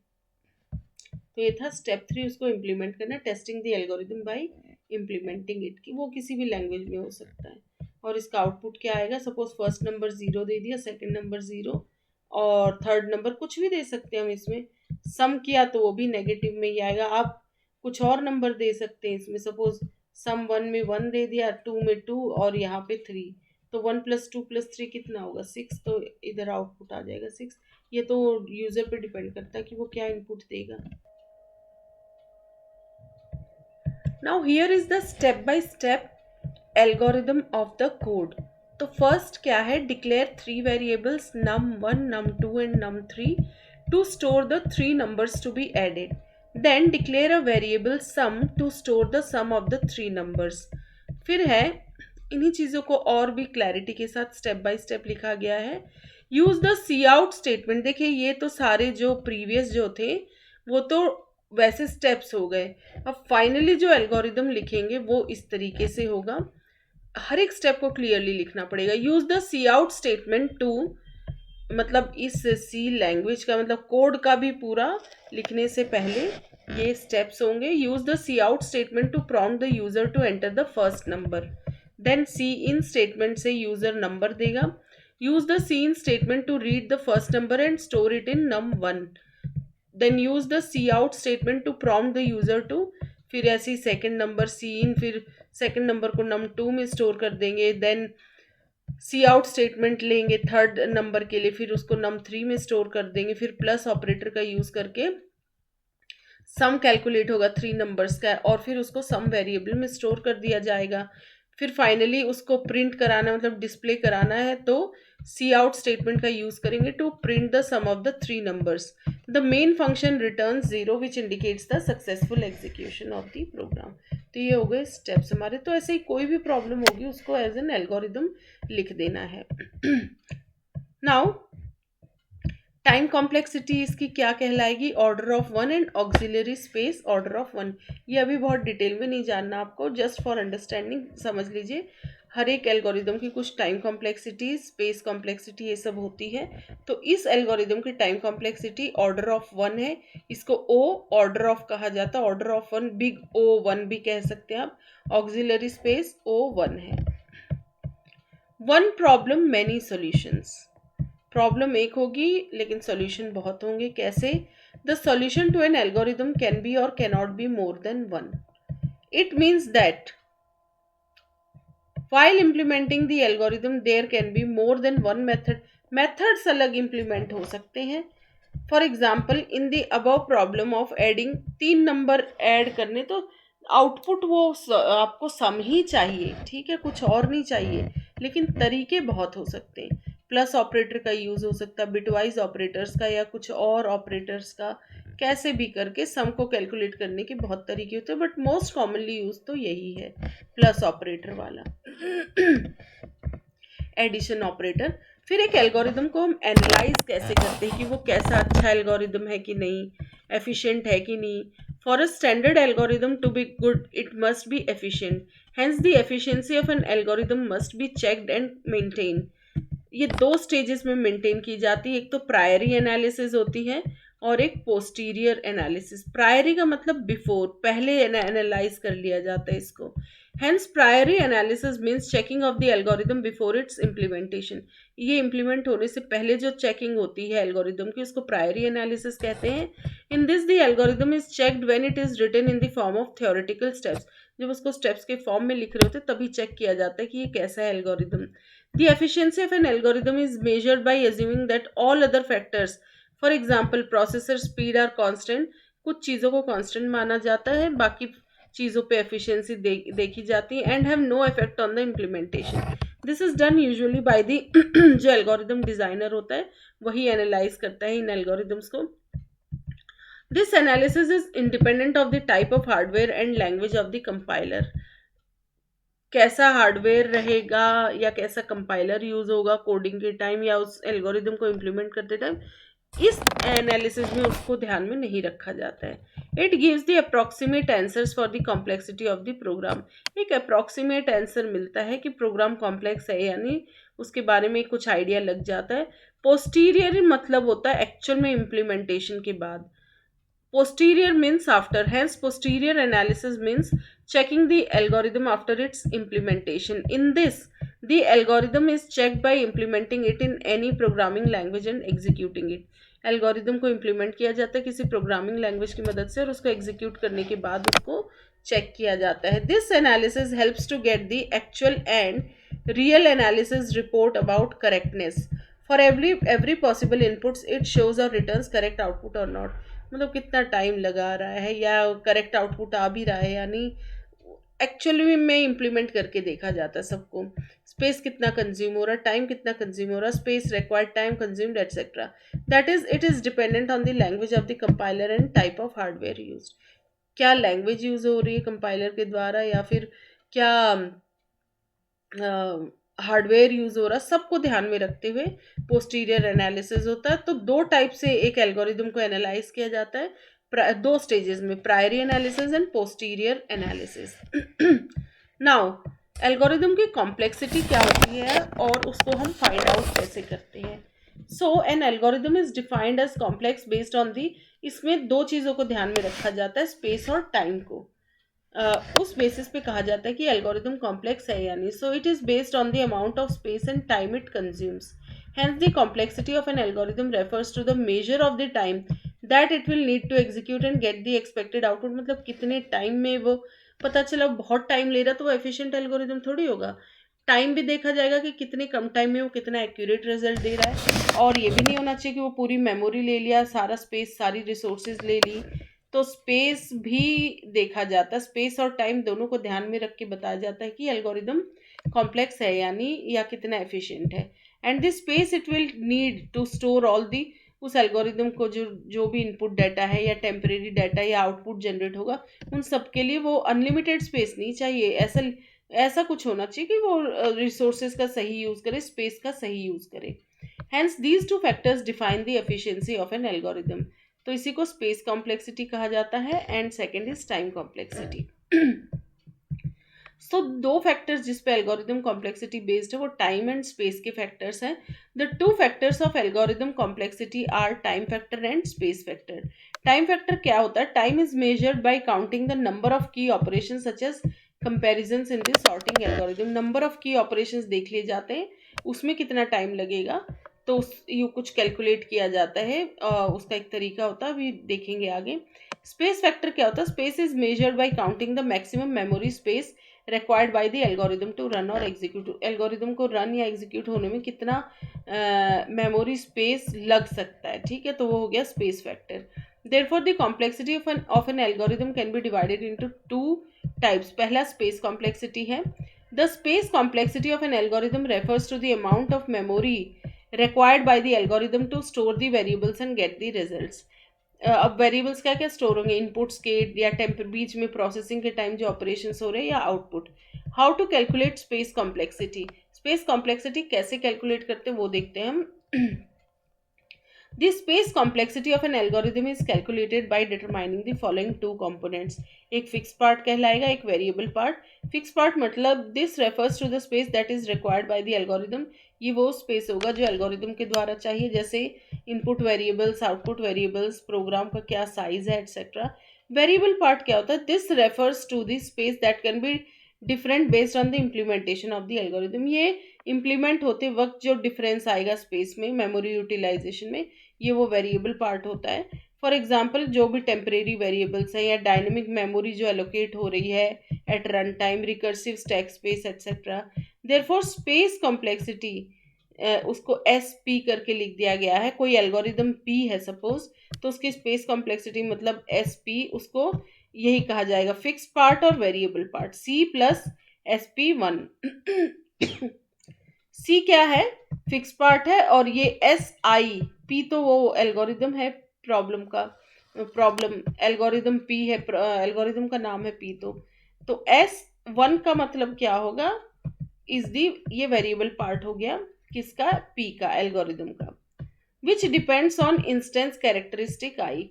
तो ये था स्टेप 3, उसको इम्प्लीमेंट करना, testing the algorithm by implementing it, कि वो किसी भी लैंग्वेज में हो सकता है। और इसका आउटपुट क्या आएगा, सपोज फर्स्ट नंबर 0 दे दिया, सेकंड नंबर 0 और थर्ड नंबर कुछ भी दे सकते हैं हम इसमें, सम किया तो वो भी नेगेटिव में ही आएगा। आप कुछ और नंबर दे सकते हैं इसमें, सपोज सम 1 में 1 दे दिया, 2 में 2 और यहाँ पे 3, तो 1 + 2 + 3 कितना होगा 6, तो इधर आउटपुट आ जाएगा 6। ये तो यूजर पे डिपेंड करता है कि वो क्या इनपुट देगा। Now here is the step by step algorithm of the code. तो फर्स्ट क्या है, declare 3 variables num1 num2 and num3 to store the 3 numbers to be added. Then declare a variable sum to store the sum of the 3 numbers. फिर है, इन्हीं चीज़ों को और भी क्लैरिटी के साथ स्टेप बाय स्टेप लिखा गया है। Use the cout statement. देखिए ये तो सारे जो प्रीवियस जो थे वो तो वैसे स्टेप्स हो गए, अब फाइनली जो एल्गोरिदम लिखेंगे वो इस तरीके से होगा। हर एक स्टेप को क्लियरली लिखना पड़ेगा। Use the cout statement to, मतलब इस सी लैंग्वेज का मतलब कोड का भी पूरा लिखने से पहले ये स्टेप्स होंगे। Use the cout statement to prompt the user to enter the first number. Then cin statement से यूजर नंबर देगा। Use the cin statement to read the first number and store it in num1। Then use the cout statement to prompt the user to, फिर ऐसे ही second number C इन, फिर second number को num2 में store कर देंगे। Then सी out statement लेंगे third number के लिए, फिर उसको num3 में स्टोर कर देंगे। फिर प्लस ऑपरेटर का यूज करके सम कैलकुलेट होगा 3 नंबर्स का और फिर उसको सम वेरिएबल में स्टोर कर दिया जाएगा। फिर फाइनली उसको प्रिंट कराना मतलब डिस्प्ले कराना है तो सी आउट स्टेटमेंट का यूज करेंगे to print the sum of the 3 numbers. The main function returns 0 which indicates the successful execution of the program. तो ये हो गए स्टेप्स हमारे। तो ऐसे ही कोई भी प्रॉब्लम होगी उसको एज एन एल्गोरिदम लिख देना है। नाउ टाइम कॉम्प्लेक्सिटी इसकी क्या कहलाएगी, order of 1 and auxiliary space order of 1। ये अभी बहुत डिटेल में नहीं जानना आपको, जस्ट फॉर अंडरस्टैंडिंग समझ लीजिए। हर एक एल्गोरिदम की कुछ टाइम कॉम्प्लेक्सिटी, स्पेस कॉम्प्लेक्सिटी ये सब होती है। तो इस एल्गोरिदम की टाइम कॉम्प्लेक्सिटी ऑर्डर ऑफ 1 है। इसको ओ ऑर्डर ऑफ कहा जाता है, ऑर्डर ऑफ 1 बिग O1 भी कह सकते हैं आप। ऑक्सिलरी स्पेस O1 है। One problem many solutions. Problem एक होगी लेकिन सॉल्यूशन बहुत होंगे। कैसे, the solution to an algorithm can be और can not be more than 1। It means that while implementing the algorithm there can be more than one method। methods अलग implement हो सकते हैं। For example in the above problem of adding, 3 number add करने, तो output वो आपको सम ही चाहिए, ठीक है, कुछ और नहीं चाहिए। लेकिन तरीके बहुत हो सकते हैं। प्लस ऑपरेटर का यूज़ हो सकता है, बिटवाइज ऑपरेटर्स का या कुछ और ऑपरेटर्स का, कैसे भी करके सम को कैलकुलेट करने के बहुत तरीके होते हैं, बट मोस्ट कॉमनली यूज तो यही है, प्लस ऑपरेटर वाला। Addition operator. फिर एक एल्गोरिदम को हम एनालाइज कैसे करते हैं कि वो कैसा अच्छा एल्गोरिदम है कि नहीं, एफिशिएंट है कि नहीं। For a standard algorithm to be good it must be efficient, hence the efficiency of an algorithm must be checked and maintain. ये 2 स्टेजेस में मेंटेन की जाती है, एक तो प्रायरी एनालिसिस होती है और एक पोस्टीरियर एनालिसिस। प्रायरी का मतलब बिफोर, पहले एनालाइज कर लिया जाता है इसको। Hence priori analysis means checking of the algorithm before it's implementation. ये इम्प्लीमेंट होने से पहले जो चेकिंग होती है एल्गोरिदम की उसको प्रायरी एनालिसिस कहते हैं। In this the algorithm is checked when it is written in the form of theoretical steps. जब उसको स्टेप्स के फॉर्म में लिख रहे होते तभी चेक किया जाता है कि ये कैसा है algorithm. The efficiency of an algorithm is measured by assuming that all other factors, for example processor speed are constant। कुछ चीज़ों को constant माना जाता है, बाकी चीज़ों पे efficiency देखी जाती है and have no effect on the implementation। This is done usually by the जो algorithm designer होता है वही analyze करता है इन algorithms को। This analysis is independent of the type of hardware and language of the compiler। कैसा hardware रहेगा या कैसा कंपाइलर यूज होगा कोडिंग के टाइम या उस एल्गोरिदम को इम्प्लीमेंट करते टाइम, इस एनालिसिस में उसको ध्यान में नहीं रखा जाता है। It gives the approximate answers for the complexity of the program. एक अप्रॉक्सीमेट आंसर मिलता है कि प्रोग्राम कॉम्प्लेक्स है यानी उसके बारे में कुछ आइडिया लग जाता है। पोस्टीरियर मतलब होता है एक्चुअल में इम्प्लीमेंटेशन के बाद। Posterior means after, hence posterior analysis means checking the algorithm after its implementation. In this, the algorithm is checked by implementing it in any programming language and executing it. Algorithm को implement किया जाता है किसी programming language की मदद से और उसको एग्जीक्यूट करने के बाद उसको चेक किया जाता है. This analysis helps to get the actual and real analysis report about correctness. For every possible inputs it shows or returns correct output or not. मतलब कितना टाइम लगा रहा है या करेक्ट आउटपुट आ भी रहा है या नहीं, एक्चुअली में इम्प्लीमेंट करके देखा जाता है सबको. स्पेस कितना कंज्यूम हो रहा है, टाइम कितना कंज्यूम हो रहा है, space required, time consumed etcetera. That is it is dependent on the language of the compiler and type of hardware use. क्या लैंग्वेज यूज हो रही है कंपाइलर के द्वारा या फिर क्या हार्डवेयर यूज हो रहा, सबको ध्यान में रखते हुए पोस्टीरियर एनालिसिस होता है. तो दो टाइप से एक एल्गोरिदम को एनालाइज किया जाता है, दो स्टेजेस में, priori analysis and posterior analysis. Now algorithm की कॉम्प्लेक्सिटी क्या होती है और उसको हम फाइंड आउट कैसे करते हैं. So an algorithm is defined as complex based on the, इसमें दो चीज़ों को ध्यान में रखा जाता है, स्पेस और टाइम को. उस बेसिस पे कहा जाता है कि एल्गोरिदम कॉम्प्लेक्स है या नहीं. So it is based on the amount of space and time it consumes. Hence, the complexity of an algorithm refers to the measure of the time that it will need to execute and get the expected output. मतलब कितने time में वो, पता चला बहुत time ले रहा तो वो एफिशिएंट एल्गोरिदम थोड़ी होगा. टाइम भी देखा जाएगा कि कितने कम टाइम में वो कितना एक्यूरेट रिजल्ट दे रहा है. और ये भी नहीं होना चाहिए कि वो पूरी मेमोरी ले लिया, सारा स्पेस, सारी रिसोर्सेज ले ली. तो स्पेस भी देखा जाता है, स्पेस और टाइम दोनों को ध्यान में रख के बताया जाता है कि एल्गोरिदम कॉम्प्लेक्स है यानी या कितना एफिशिएंट है. And this space it will need to store all the, उस एल्गोरिदम को जो भी इनपुट डाटा है या टेम्परेरी डाटा या आउटपुट जनरेट होगा, उन सब के लिए वो अनलिमिटेड स्पेस नहीं चाहिए. ऐसा कुछ होना चाहिए कि वो रिसोर्सेज का सही यूज़ करे, स्पेस का सही यूज़ करे. Hence these two factors define the efficiency of an algorithm. तो इसी को स्पेस कॉम्प्लेक्सिटी कहा जाता है and second is time complexity. So दो फैक्टर्स जिस पे एल्गोरिदम कॉम्प्लेक्सिटी बेस्ड है वो टाइम एंड स्पेस के फैक्टर्स हैं. The two factors of algorithm complexity are time factor and space factor. Time factor क्या होता है? Time is measured by counting the number of key operation such as comparisons in the sorting algorithm. Number of key operations देख लिए जाते हैं, उसमें कितना time लगेगा तो यू कुछ कैलकुलेट किया जाता है. उसका एक तरीका होता है, अभी देखेंगे आगे. स्पेस फैक्टर क्या होता है? Space is measured by counting the maximum memory space required by the algorithm to run or execute. Algorithm को रन या एग्जीक्यूट होने में कितना मेमोरी स्पेस लग सकता है, ठीक है, तो वो हो गया space factor. therefore the complexity of an algorithm can be divided into two types. पहला स्पेस कॉम्प्लेक्सिटी है. the space complexity of an algorithm refers to the amount of memory required by the algorithm to store the variables and get the results. अब variables क्या क्या store होंगे, inputs के या बीच में processing के टाइम जो ऑपरेशंस हो रहे हैं या output. How to calculate space complexity. Space complexity कैसे कैलकुलेट करते हैं वो देखते हैं हम. The space complexity of an algorithm is calculated by determining the following two components. एक fixed part कहलाएगा, एक variable part. Fixed part मतलब this refers to the space that is required by the algorithm. ये वो space होगा जो algorithm के द्वारा चाहिए, जैसे input variables, output variables, program का क्या size है, etc. Variable part क्या होता है? This refers to the space that can be different based on the implementation of the algorithm. ये implement होते वक्त जो difference आएगा space में, memory utilization में, ये वो वेरिएबल पार्ट होता है. फॉर एग्जाम्पल जो भी टेम्परेरी वेरिएबल्स हैं या डायनेमिक मेमोरी जो एलोकेट हो रही है at run time, recursive stack space etcetera. Therefore space complexity उसको एस पी करके लिख दिया गया है. कोई एल्गोरिदम पी है सपोज, तो उसकी स्पेस कॉम्प्लेक्सिटी मतलब एस पी, उसको यही कहा जाएगा फिक्स पार्ट और variable part. C plus S P 1. C क्या है? फिक्स पार्ट है, और ये एस आई पी तो वो एल्गोरिदम है प्रॉब्लम एल्गोरिदम पी है, एल्गोरिदम का नाम है पी. तो एस 1 का मतलब क्या होगा? इज दी, ये वेरिएबल पार्ट हो गया किसका? पी का, एल्गोरिदम का. Which depends on instance characteristic I.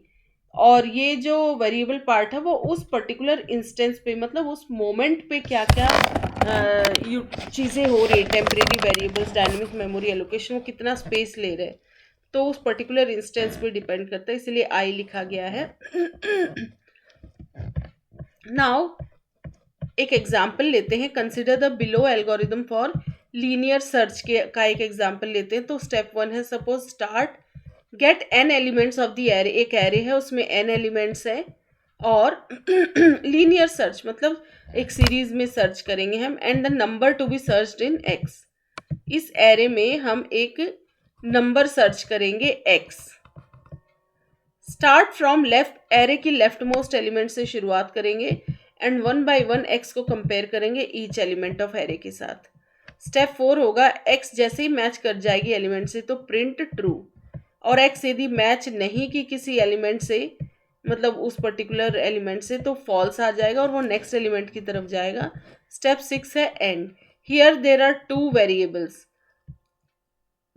और ये जो वेरिएबल पार्ट है वो उस पर्टिकुलर इंस्टेंस पे, मतलब उस मोमेंट पे क्या क्या चीज़ें हो रही है, temporary variables, dynamic memory allocation, वो कितना स्पेस ले रहे हैं, तो उस पर्टिकुलर इंस्टेंस पे डिपेंड करता है, इसलिए आई लिखा गया है। नाउ एक एग्जाम्पल लेते हैं, consider the below algorithm for linear search के का एक एग्जाम्पल लेते हैं। तो स्टेप 1 है, suppose start get n elements of the array, एक एरे है उसमें n एलिमेंट्स है, और लीनियर सर्च मतलब एक सीरीज में सर्च करेंगे हम, and the number to be searched in x, इस एरे में हम एक नंबर सर्च करेंगे x। Start from left, array की लेफ्ट मोस्ट एलिमेंट से शुरुआत करेंगे and one by one x को कंपेयर करेंगे ईच एलिमेंट ऑफ एरे के साथ। स्टेप 4 होगा, x जैसे ही मैच कर जाएगी एलिमेंट से तो प्रिंट ट्रू, और x यदि मैच नहीं की किसी एलिमेंट से, मतलब उस पर्टिकुलर एलिमेंट से, तो फॉल्स आ जाएगा और वो नेक्स्ट एलिमेंट की तरफ जाएगा। स्टेप 6 है and, here there are two variables,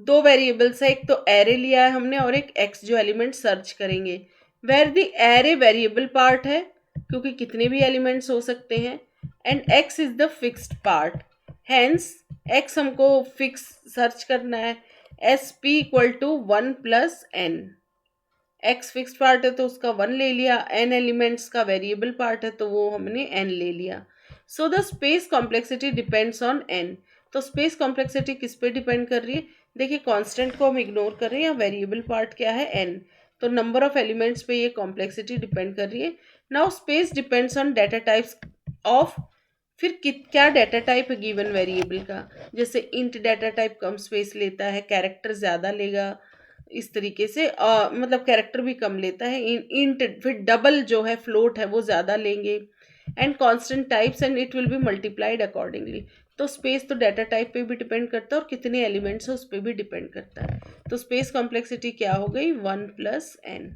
दो वेरिएबल्स है, एक तो एरे लिया है हमने और एक x जो एलिमेंट सर्च करेंगे, where the array variable part है क्योंकि कितने भी एलिमेंट्स हो सकते हैं, and x is the fixed part, hence x हमको फिक्स सर्च करना है, S P equal to 1 plus n, x fixed part है तो उसका 1 ले लिया, n एलिमेंट्स का वेरिएबल पार्ट है तो वो हमने n ले लिया। So the space complexity depends on n, तो स्पेस कॉम्प्लेक्सिटी किस पे डिपेंड कर रही है, देखिए कांस्टेंट को हम इग्नोर कर रहे हैं, या वेरिएबल पार्ट क्या है n, तो नंबर ऑफ एलिमेंट्स पे ये कॉम्प्लेक्सिटी डिपेंड कर रही है। Now space depends on data types of, फिर क्या डाटा टाइप है गिवन वेरिएबल का, जैसे इंट डाटा टाइप कम स्पेस लेता है, कैरेक्टर ज़्यादा लेगा, इस तरीके से मतलब कैरेक्टर भी कम लेता है, इंट फिर डबल जो है फ्लोट है वो ज़्यादा लेंगे, and constant types and it will be multiplied accordingly. तो स्पेस तो डाटा टाइप पे भी डिपेंड करता है और कितने एलिमेंट्स है उस पर भी डिपेंड करता है। तो स्पेस कॉम्प्लेक्सिटी क्या हो गई, 1 प्लस एन,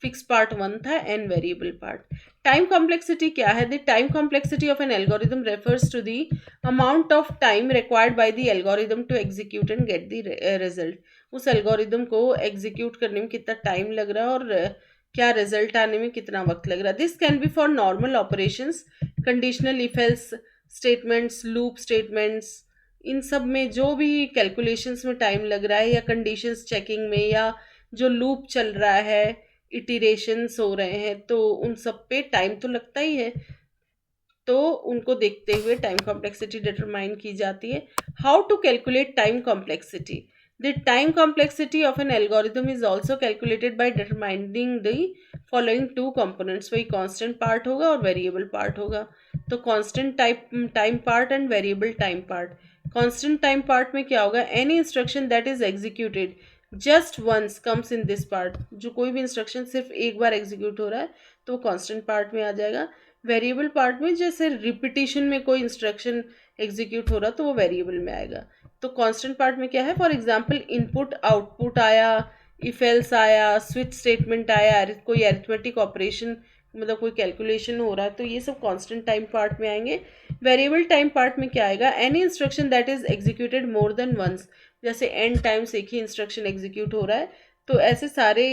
फिक्स पार्ट 1 था, n variable part. Time complexity क्या है, the time complexity of an algorithm refers to the amount of time required by the algorithm to execute and get the result, उस algorithm को execute करने में कितना time लग रहा है और क्या रिजल्ट आने में कितना वक्त लग रहा है। This can be for normal operations, conditional if else statements, loop statements, इन सब में जो भी कैलकुलेशंस में टाइम लग रहा है, या कंडीशंस चेकिंग में, या जो लूप चल रहा है, इटिरेशंस हो रहे हैं, तो उन सब पे टाइम तो लगता ही है, तो उनको देखते हुए टाइम कॉम्प्लेक्सिटी डिटरमाइन की जाती है। How to calculate time complexity, the time complexity of an algorithm is also calculated by determining the following two components, वही कांस्टेंट पार्ट होगा और वेरिएबल पार्ट होगा। तो constant time part and variable time part. Constant time part में क्या होगा, any instruction that is executed just once comes in this part, जो कोई भी इंस्ट्रक्शन सिर्फ एक बार एग्जीक्यूट हो रहा है तो वो कांस्टेंट पार्ट में आ जाएगा। वेरिएबल पार्ट में जैसे रिपीटिशन में कोई इंस्ट्रक्शन एग्जीक्यूट हो रहा तो वो वेरिएबल में आएगा। तो कांस्टेंट पार्ट में क्या है, फॉर एग्जांपल इनपुट आउटपुट आया, इफ एल्स आया, स्विच स्टेटमेंट आया, कोई अरिथमेटिक ऑपरेशन मतलब कोई कैलकुलेशन हो रहा है, तो ये सब कांस्टेंट टाइम पार्ट में आएंगे। वेरिएबल टाइम पार्ट में क्या आएगा, any instruction that is executed more than once, जैसे एन टाइम्स एक ही इंस्ट्रक्शन एग्जीक्यूट हो रहा है, तो ऐसे सारे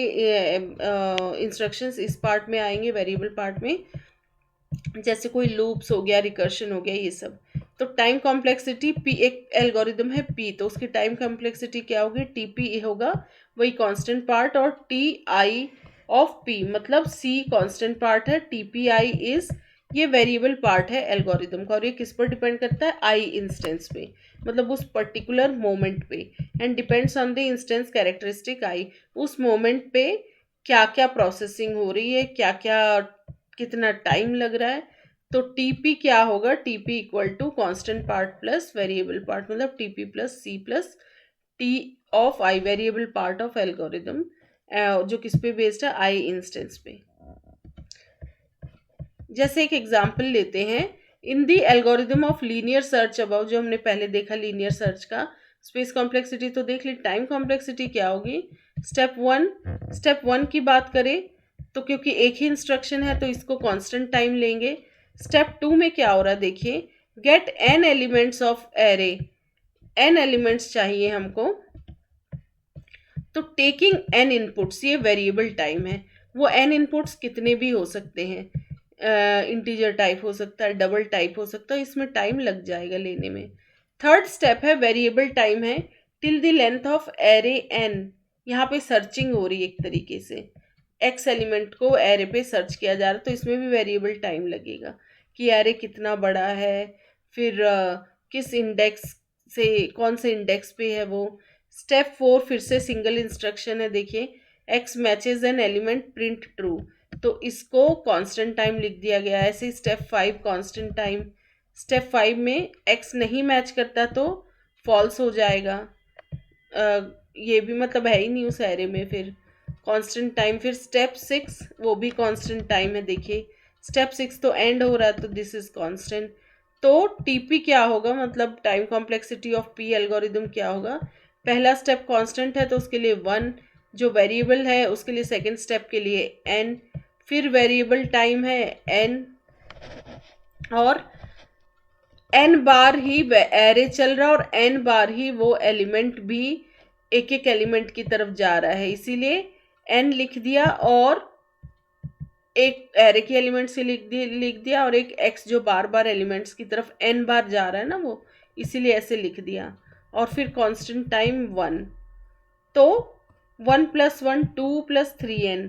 इंस्ट्रक्शंस इस पार्ट में आएंगे वेरिएबल पार्ट में, जैसे कोई लूप्स हो गया, रिकर्शन हो गया, ये सब। तो टाइम कॉम्प्लेक्सिटी पी, एक एल्गोरिदम है पी, तो उसकी टाइम कॉम्प्लेक्सिटी क्या होगी, टी पी होगा, वही कांस्टेंट पार्ट, और टी आई ऑफ पी मतलब सी कांस्टेंट पार्ट है, टी पी आई इज ये वेरिएबल पार्ट है एल्गोरिदम का, और ये किस पर डिपेंड करता है, आई इंस्टेंस पे, मतलब उस पर्टिकुलर मोमेंट पे, and depends on the instance characteristic I, उस मोमेंट पे क्या क्या प्रोसेसिंग हो रही है, क्या क्या कितना टाइम लग रहा है। तो टीपी क्या होगा, TP equal to constant part plus variable part, मतलब TP plus C plus T of I, variable part of algorithm, जो किस पे बेस्ड है, आई इंस्टेंस पे। जैसे एक एग्जांपल लेते हैं, in the algorithm of linear search about, जो हमने पहले देखा लीनियर सर्च का, स्पेस कॉम्प्लेक्सिटी तो देख ली, टाइम कॉम्प्लेक्सिटी क्या होगी, स्टेप वन की बात करें तो क्योंकि एक ही इंस्ट्रक्शन है तो इसको कांस्टेंट टाइम लेंगे। स्टेप 2 में क्या हो रहा है देखिए, get n elements of array, n elements चाहिए हमको, तो टेकिंग एन इनपुट्स, ये वेरिएबल टाइम है, वो एन इनपुट्स कितने भी हो सकते हैं, इंटीजर टाइप हो सकता है, डबल टाइप हो सकता है, इसमें टाइम लग जाएगा लेने में। थर्ड स्टेप है वेरिएबल टाइम है, till the length of array n. यहाँ पे सर्चिंग हो रही है एक तरीके से, एक्स एलिमेंट को एरे पे सर्च किया जा रहा है, तो इसमें भी वेरिएबल टाइम लगेगा कि एरे कितना बड़ा है, फिर किस इंडेक्स से, कौन से इंडेक्स पे है वो। स्टेप 4 फिर से सिंगल इंस्ट्रक्शन है, देखिए x matches an element print true, तो इसको कांस्टेंट टाइम लिख दिया गया है। ऐसे स्टेप 5 कांस्टेंट टाइम, स्टेप 5 में एक्स नहीं मैच करता तो फॉल्स हो जाएगा, ये भी मतलब है ही नहीं उस एरे में, फिर कांस्टेंट टाइम। फिर स्टेप 6 वो भी कांस्टेंट टाइम है, देखिए स्टेप 6 तो एंड हो रहा है तो दिस इज कांस्टेंट। तो टीपी क्या होगा, मतलब time complexity of P algorithm क्या होगा, पहला स्टेप कांस्टेंट है तो उसके लिए 1, जो वेरिएबल है उसके लिए सेकंड स्टेप के लिए n, फिर वेरिएबल टाइम है n, और n बार ही एरे चल रहा है और n बार ही वो एलिमेंट भी एक एक एलिमेंट की तरफ जा रहा है, इसीलिए n लिख दिया, और एक एरे के एलिमेंट से लिख दिया और एक x जो बार बार एलिमेंट्स की तरफ n बार जा रहा है ना वो, इसीलिए ऐसे लिख दिया, और फिर कांस्टेंट टाइम 1। तो 1 + 1 2 + 3n,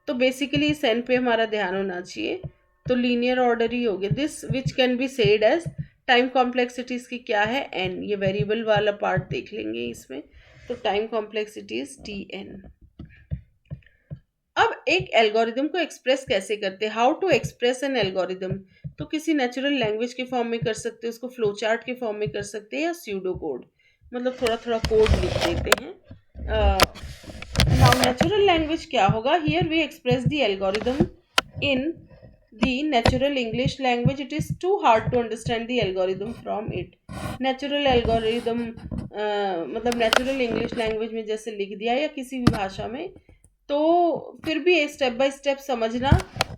तो बेसिकली इस n पे हमारा ध्यान होना चाहिए, तो लीनियर ऑर्डर ही हो गया। This which can be said as, time complexity इसकी क्या है n, ये वेरिएबल वाला पार्ट देख लेंगे इसमें, तो टाइम कॉम्प्लेक्सिटी इज tn। अब एक एल्गोरिदम को एक्सप्रेस कैसे करते हैं, how to express an algorithm, तो किसी नेचुरल लैंग्वेज के फॉर्म में कर सकते हैं, उसको फ्लो चार्ट के फॉर्म में कर सकते हैं, या स्यूडो कोड, मतलब थोड़ा थोड़ा कोड लिख देते हैं। नाउ नेचुरल लैंग्वेज क्या होगा, here we express the algorithm in the natural English language. It is too hard to understand the algorithm from it. Natural algorithm मतलब natural English language में जैसे लिख दिया या किसी भी भाषा में, तो फिर भी स्टेप बाय स्टेप समझना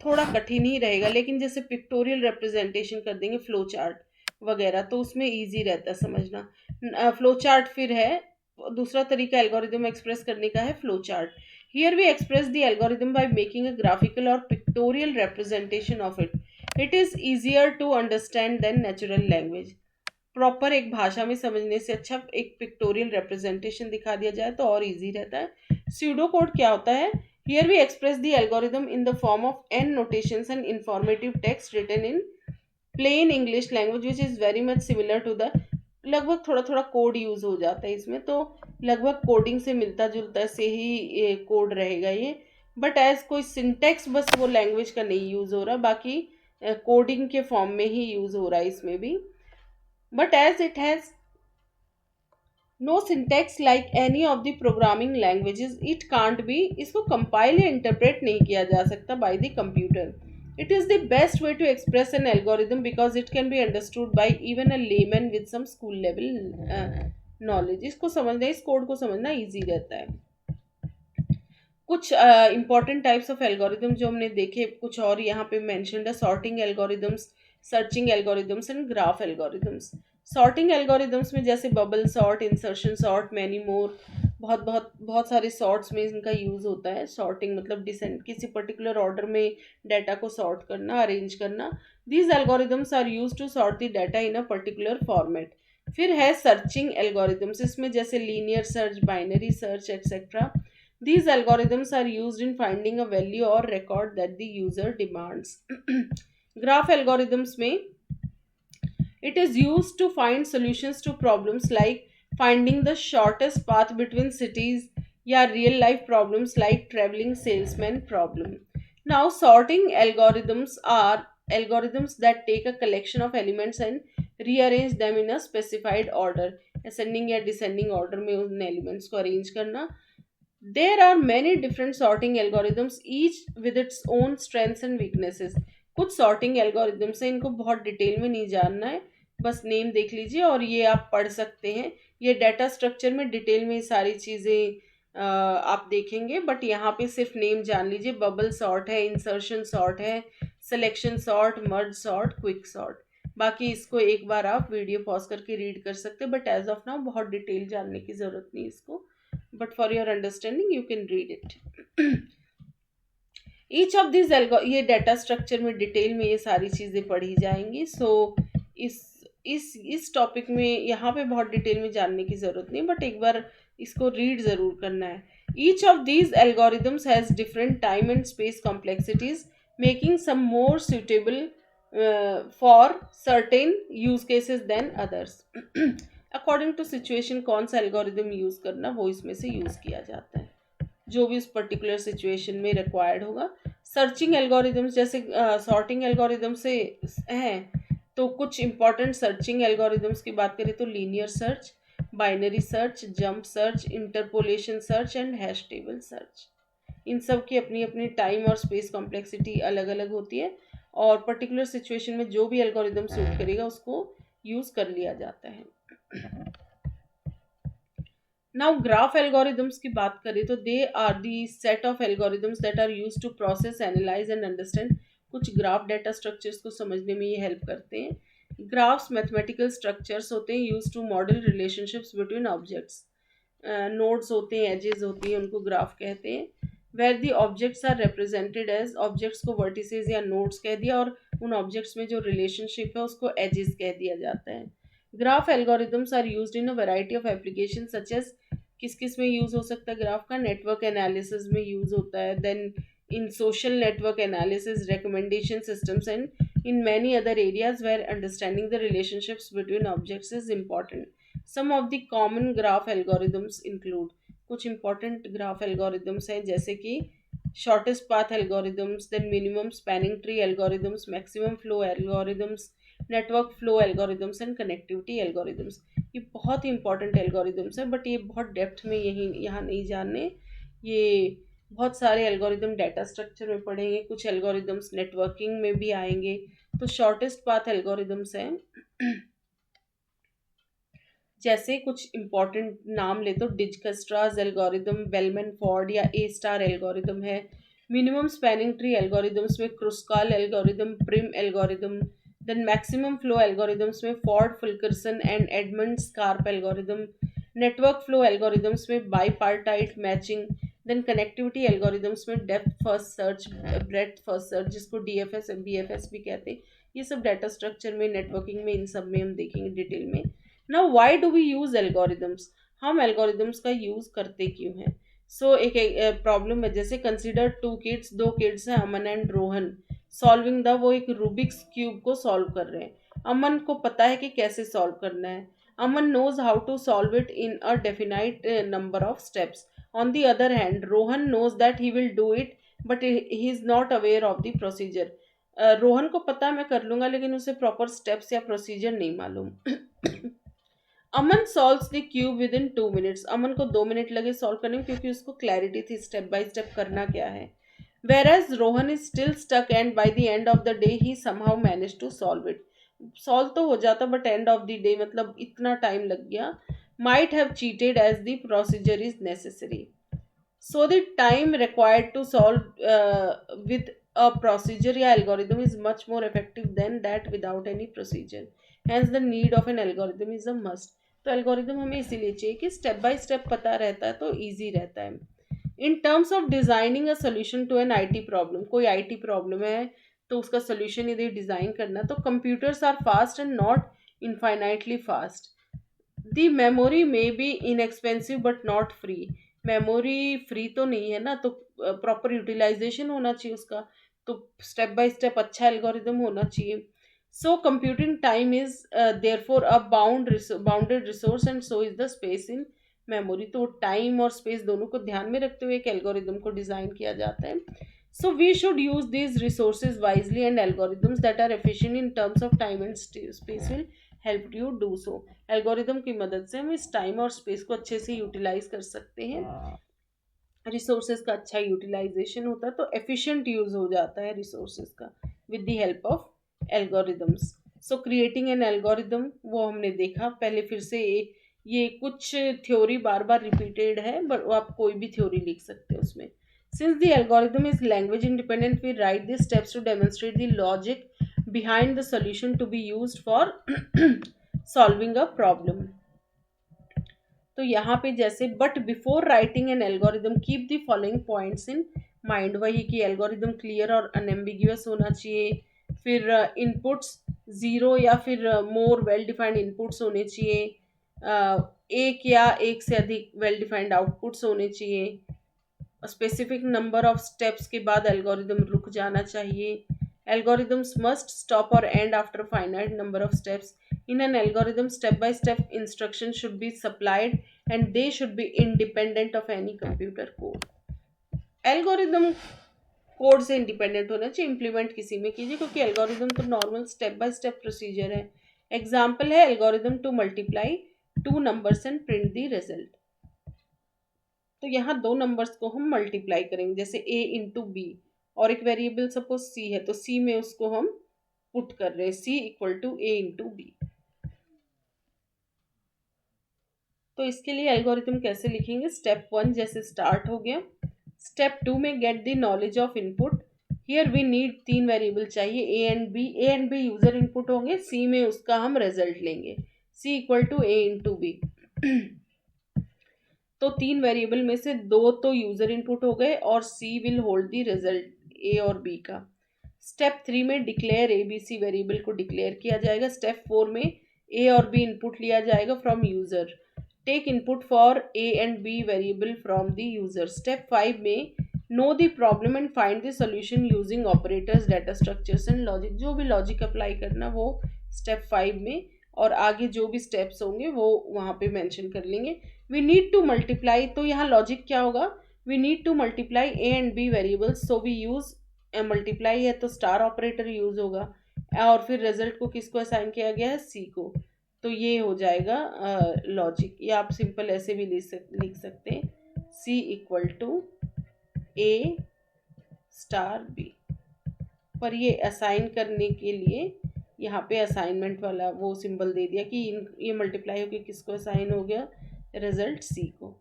थोड़ा कठिन ही रहेगा, लेकिन जैसे पिक्टोरियल रिप्रेजेंटेशन कर देंगे फ्लो चार्ट वगैरह तो उसमें इजी रहता है समझना। फ्लो चार्ट फिर है दूसरा तरीका एल्गोरिदम एक्सप्रेस करने का, है flow chart. Here we express the algorithm by making a graphical or pictorial representation of it. It is easier to understand than natural language. Proper एक भाषा में समझने से अच्छा एक पिक्टोरियल रिप्रेजेंटेशन दिखा दिया जाए तो और इजी रहता है। स्यूडो कोड क्या होता है, here we express the algorithm in the form of n notations and informative text written in plain English language which is very much similar to the, लगभग थोड़ा थोड़ा कोड यूज हो जाता है इसमें, तो लगभग कोडिंग से मिलता जुलता से ही कोड रहेगा ये, बट एज कोई सिंटेक्स बस वो लैंग्वेज का नहीं यूज हो रहा, बाकी कोडिंग के फॉर्म में ही यूज हो रहा है इसमें भी, but as it has no syntax like any of the programming languages it can't be, इसको कंपाइल या इंटरप्रेट नहीं किया जा सकता by the computer. It is the best way to express an algorithm because it can be understood by even a layman with some school level knowledge. इसको समझना, इस code को समझना इजी रहता है। कुछ इंपॉर्टेंट टाइप्स ऑफ एल्गोरिदम जो हमने देखे, कुछ और यहाँ पे मेंशन्ड है, sorting algorithms, searching algorithms and graph algorithms. Sorting algorithms में जैसे bubble sort, insertion sort, many more, बहुत बहुत बहुत सारे सॉर्ट्स में इनका यूज होता है। सॉर्टिंग मतलब डिसेंड, किसी पर्टिकुलर ऑर्डर में डाटा को सॉर्ट करना, अरेंज करना। These algorithms are use to sort the data in a particular format. फिर है सर्चिंग एल्गोरिदम्स, इसमें जैसे linear search, binary search etcetera. These algorithms are used in finding a value or record that the user demands. Graph algorithms में it is used to find solutions to problems like finding the shortest path between cities या real life problems like traveling salesman problem. Now sorting algorithms are algorithms that take a collection of elements and rearrange them in a specified order. Ascending या descending order में उन elements को arrange करना. There are many different sorting algorithms, each with its own strengths and weaknesses. कुछ sorting algorithms हैं, इनको बहुत detail में नहीं जानना है, बस नेम देख लीजिए और ये आप पढ़ सकते हैं। ये डाटा स्ट्रक्चर में डिटेल में सारी चीज़ें आप देखेंगे, बट यहाँ पे सिर्फ नेम जान लीजिए। बबल सॉर्ट है, इंसर्शन सॉर्ट है, selection sort, merge sort, quick sort. बाकी इसको एक बार आप वीडियो पॉज करके रीड कर सकते हैं, बट एज ऑफ नाउ बहुत डिटेल जानने की ज़रूरत नहीं इसको, but for your understanding you can read it. each of these ये डाटा स्ट्रक्चर में डिटेल में ये सारी चीज़ें पढ़ी जाएंगी। सो इस इस टॉपिक में यहाँ पे बहुत डिटेल में जानने की ज़रूरत नहीं, बट एक बार इसको रीड ज़रूर करना है. Each of these algorithms has different time and space complexities, making some more suitable for certain use cases than others. According to situation कौन सा एल्गोरिदम यूज करना वो इसमें से यूज किया जाता है, जो भी उस पर्टिकुलर सिचुएशन में रिक्वायर्ड होगा. सर्चिंग एल्गोरिदम्स जैसे सॉर्टिंग एल्गोरिदम से हैं, तो कुछ इंपॉर्टेंट सर्चिंग एल्गोरिदम्स की बात करें तो linear search, binary search, jump search, interpolation search and hash table search. इन सब की अपनी अपनी टाइम और स्पेस कॉम्प्लेक्सिटी अलग अलग होती है, और पर्टिकुलर सिचुएशन में जो भी एल्गोरिदम सूट करेगा उसको यूज कर लिया जाता है. नाउ ग्राफ एल्गोरिदम्स की बात करें तो they are the set of algorithms that are use to process, analyse and understand. कुछ ग्राफ डेटा स्ट्रक्चर्स को समझने में ये हेल्प करते हैं. ग्राफ्स मैथमेटिकल स्ट्रक्चर्स होते हैं use to model relationships between objects. Nodes होते हैं, एजेस होती हैं, उनको ग्राफ कहते हैं. Where the objects are represented as, objects को वर्टिसेस या नोड्स कह दिया, और उन ऑब्जेक्ट्स में जो रिलेशनशिप है उसको एजेस कह दिया जाता है. Graph algorithms are used in a variety of application such as, किस किस में यूज हो सकता है ग्राफ का, नेटवर्क एनालिसिस में यूज होता है, then in social network analysis, recommendation systems and in many other areas where understanding the relationships between objects is important. Some of the common graph algorithms include, कुछ important graph algorithms हैं जैसे कि shortest path algorithms, then minimum spanning tree algorithms, maximum flow algorithms, network flow algorithms and connectivity algorithms. ये बहुत ही important algorithms है, but ये बहुत डेप्थ में यही यहाँ नहीं जानने. ये बहुत सारे एल्गोरिदम डाटा स्ट्रक्चर में पढ़ेंगे, कुछ एल्गोरिदम्स नेटवर्किंग में भी आएंगे. तो शॉर्टेस्ट पाथ एल्गोरिदम्स हैं जैसे कुछ इंपॉर्टेंट नाम ले तो डिजकस्ट्राज एल्गोरिदम, बेलमैन फोर्ड या ए स्टार एल्गोरिदम है. मिनिमम स्पैनिंग ट्री एल्गोरिदम्स में Kruskal algorithm, Prim algorithm. Then maximum flow algorithms में Ford, Fulkerson and Edmond Karp algorithm. Network flow algorithms में bipartite matching. Then connectivity algorithms में depth first search, breadth first search, जिसको DFS BFS भी कहते हैं. ये सब डाटा स्ट्रक्चर में, नेटवर्किंग में, इन सब में हम देखेंगे डिटेल में. Now why do we use algorithms, हम एल्गोरिदम्स का यूज करते क्यों हैं. सो एक प्रॉब्लम है, जैसे कंसिडर टू किड्स, दो किड्स हैं Aman and Rohan, solving the, वो एक रूबिक्स क्यूब को सॉल्व कर रहे हैं. अमन को पता है कि कैसे सॉल्व करना है. Aman knows how to solve it in a definite number of steps. On the other hand Rohan knows that he will do it, but he is not aware of the procedure. Rohan को पता है मैं कर लूंगा, लेकिन उसे प्रॉपर स्टेप्स या procedure नहीं मालूम. Aman solves the cube within 2 minutes. Aman को 2 मिनट लगे सॉल्व करने में, क्योंकि उसको क्लैरिटी थी स्टेप बाय स्टेप करना क्या है. Whereas Rohan is still stuck and by the end of the day he somehow manage to solve it. Solve तो हो जाता, but end of the day मतलब इतना टाइम लग गया. Might have cheated as the procedure is necessary. So the time required to solve with a procedure या algorithm is much more effective than that without any procedure. Hence the need of an algorithm is a must. तो algorithm हमें इसीलिए चाहिए कि step by step पता रहता है तो easy रहता है. In terms of designing a solution to an IT problem, कोई IT problem है तो उसका solution यदि डिज़ाइन करना, तो computers are fast and not infinitely fast. The memory may be inexpensive but not free. Memory free तो नहीं है ना, तो प्रॉपर यूटिलाइजेशन होना चाहिए उसका, तो स्टेप बाय स्टेप अच्छा एल्गोरिदम होना चाहिए. So computing time is therefore a bounded resource and so is the space in memory. तो टाइम और स्पेस दोनों को ध्यान में रखते हुए एक एल्गोरिदम को डिज़ाइन किया जाता है. So we should use these resources wisely, and algorithms that are efficient in terms of time and space will help you do so. Algorithm की मदद से हम इस टाइम और स्पेस को अच्छे से यूटिलाइज कर सकते हैं. रिसोर्सेज का अच्छा यूटिलाइजेशन होता है, तो एफिशिएंट यूज हो जाता है रिसोर्सेज का with the help of algorithms. So creating an algorithm वो हमने देखा पहले. फिर से ये कुछ थ्योरी बार बार रिपीटेड है, बट आप कोई भी थ्योरी लिख सकते हो उसमें. Since the algorithm is language independent, we write the steps to demonstrate the logic behind the solution to be used for solving a problem. तो यहाँ पे जैसे but before writing an algorithm keep the following points in mind. वही कि algorithm clear और अनएम्बिग्यूअस होना चाहिए. फिर इनपुट्स ज़ीरो या फिर मोर वेल डिफाइंड इनपुट्स होने चाहिए, एक या एक से अधिक वेल डिफाइंड आउटपुट्स होने चाहिए, स्पेसिफिक नंबर ऑफ स्टेप्स के बाद एल्गोरिदम रुक जाना चाहिए, एल्गोरिदम्स मस्ट स्टॉप और and after finite number of steps, in an algorithm step by step instruction should be supplied and they should be independent of any computer code. Algorithm code से independent होना चाहिए, implement किसी में कीजिए, क्योंकि algorithm तो normal step by step procedure है। Example है algorithm to multiply two numbers and print the result. तो यहाँ दो नंबर्स को हम मल्टीप्लाई करेंगे, जैसे a इंटू बी, और एक वेरिएबल सपोज c है, तो c में उसको हम पुट कर रहे हैं, c equal to a into B. तो इसके लिए एल्गोरिथम कैसे लिखेंगे, स्टेप 1 जैसे स्टार्ट हो गया। स्टेप 2 में get the knowledge of input, here we need 3 variable चाहिए, A and B user input होंगे, सी में उसका हम रिजल्ट लेंगे, C equal to A into B. तो 3 वेरिएबल में से 2 तो यूजर इनपुट हो गए और C will hold the result A और बी का। स्टेप 3 में declare A B C variable को डिक्लेयर किया जाएगा। स्टेप 4 में ए और बी इनपुट लिया जाएगा from user, take input for A and B variable from the user. Step 5 में know the problem and find the solution using operators, data structures and logic, जो भी लॉजिक अप्लाई करना वो step 5 में, और आगे जो भी स्टेप्स होंगे वो वहाँ पे मेंशन कर लेंगे। वी नीड टू मल्टीप्लाई, तो यहाँ लॉजिक क्या होगा, we need to multiply A and B variables, so we use multiply है तो स्टार ऑपरेटर यूज होगा, और फिर रिजल्ट को किसको असाइन किया गया है, सी को। तो ये हो जाएगा लॉजिक, या आप सिंपल ऐसे भी लिख सकते हैं, C equal to A star B. पर ये असाइन करने के लिए यहाँ पे असाइनमेंट वाला वो सिंबल दे दिया कि ये मल्टीप्लाई होकर किसको असाइन हो गया, रिजल्ट सी को।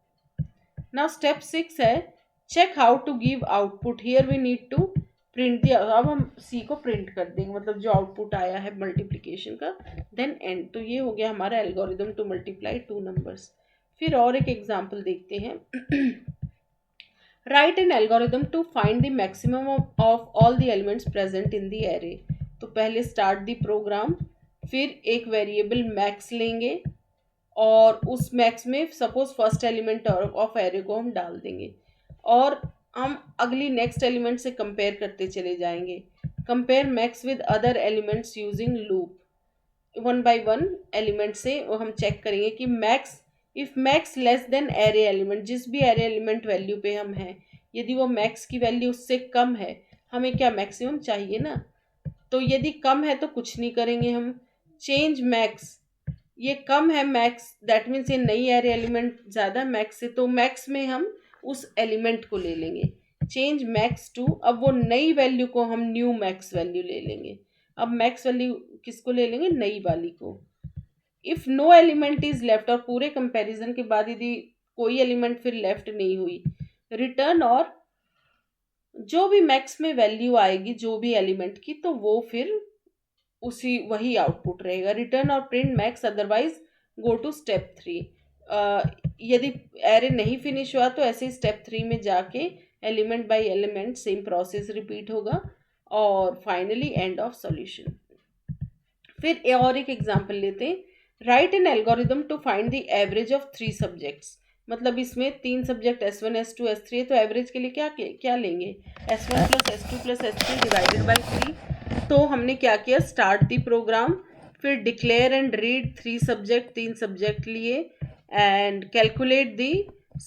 नाउ स्टेप 6 है check how to give output, here we need to print दिया, अब हम सी को प्रिंट कर देंगे, मतलब जो आउटपुट आया है मल्टीप्लिकेशन का, देन एंड। तो ये हो गया हमारा algorithm to multiply two numbers. फिर और एक एग्जांपल देखते हैं। Write an algorithm to find the maximum of all the elements present in the array. तो पहले स्टार्ट द प्रोग्राम, फिर एक वेरिएबल मैक्स लेंगे और उस मैक्स में suppose first element of array को हम डाल देंगे, और हम अगली नेक्स्ट एलिमेंट से कंपेयर करते चले जाएंगे। Compare max with other elements using loop, one by one element से वो हम चेक करेंगे कि max, if max less than array element, जिस भी एरे एलिमेंट वैल्यू पे हम हैं, यदि वो मैक्स की वैल्यू उससे कम है, हमें क्या मैक्सिमम चाहिए ना, तो यदि कम है तो कुछ नहीं करेंगे हम, चेंज मैक्स, ये कम है मैक्स, दैट मीन्स ये नई एरे एलिमेंट ज़्यादा मैक्स से, तो मैक्स में हम उस एलिमेंट को ले लेंगे, चेंज मैक्स टू, अब वो नई वैल्यू को हम न्यू मैक्स वैल्यू ले लेंगे। अब मैक्स वैल्यू किसको ले लेंगे, नई वाली को। If no element is left, और पूरे कंपैरिजन के बाद यदि कोई एलिमेंट फिर लेफ्ट नहीं हुई, रिटर्न, और जो भी मैक्स में वैल्यू आएगी जो भी एलिमेंट की, तो वो फिर उसी वही आउटपुट रहेगा, रिटर्न और print max, otherwise go to step 3। यदि एरे नहीं फिनिश हुआ तो ऐसे स्टेप 3 में जाके element by element same process repeat होगा, और फाइनली एंड ऑफ सॉल्यूशन। फिर और एक एग्जांपल लेते हैं, write an algorithm to find the average of 3 subjects. मतलब इसमें 3 सब्जेक्ट S1 S2 S3 है, तो एवरेज के लिए क्या लेंगे, S1 plus S2 plus S3 divided by 3। तो हमने क्या किया, स्टार्ट दी प्रोग्राम, फिर declare and read 3 subject, 3 subject लिए, एंड कैलकुलेट दी,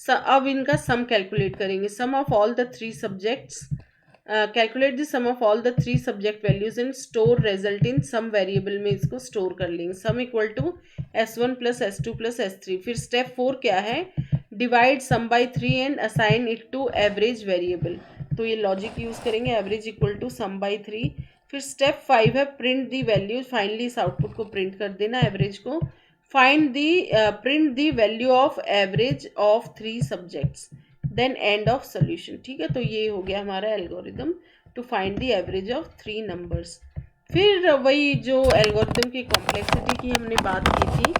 अब इनका सम कैलकुलेट करेंगे, sum of all the 3 subjects, calculate the sum of all the 3 subject values and store result in sum variable में इसको store कर लेंगे, sum equal to S1 plus S2 plus S3। फिर step 4 क्या है, divide sum by 3 and assign it to average variable, तो ये logic use करेंगे, average equal to sum by 3। फिर स्टेप 5 है प्रिंट दी वैल्यू, फाइनली इस आउटपुट को प्रिंट कर देना एवरेज को, find the print the value of average of 3 subjects, then end of solution. ठीक है, तो ये हो गया हमारा algorithm to find the average of 3 numbers. फिर वही जो एल्गोरिदम की कॉम्प्लेक्सिटी की हमने बात की थी,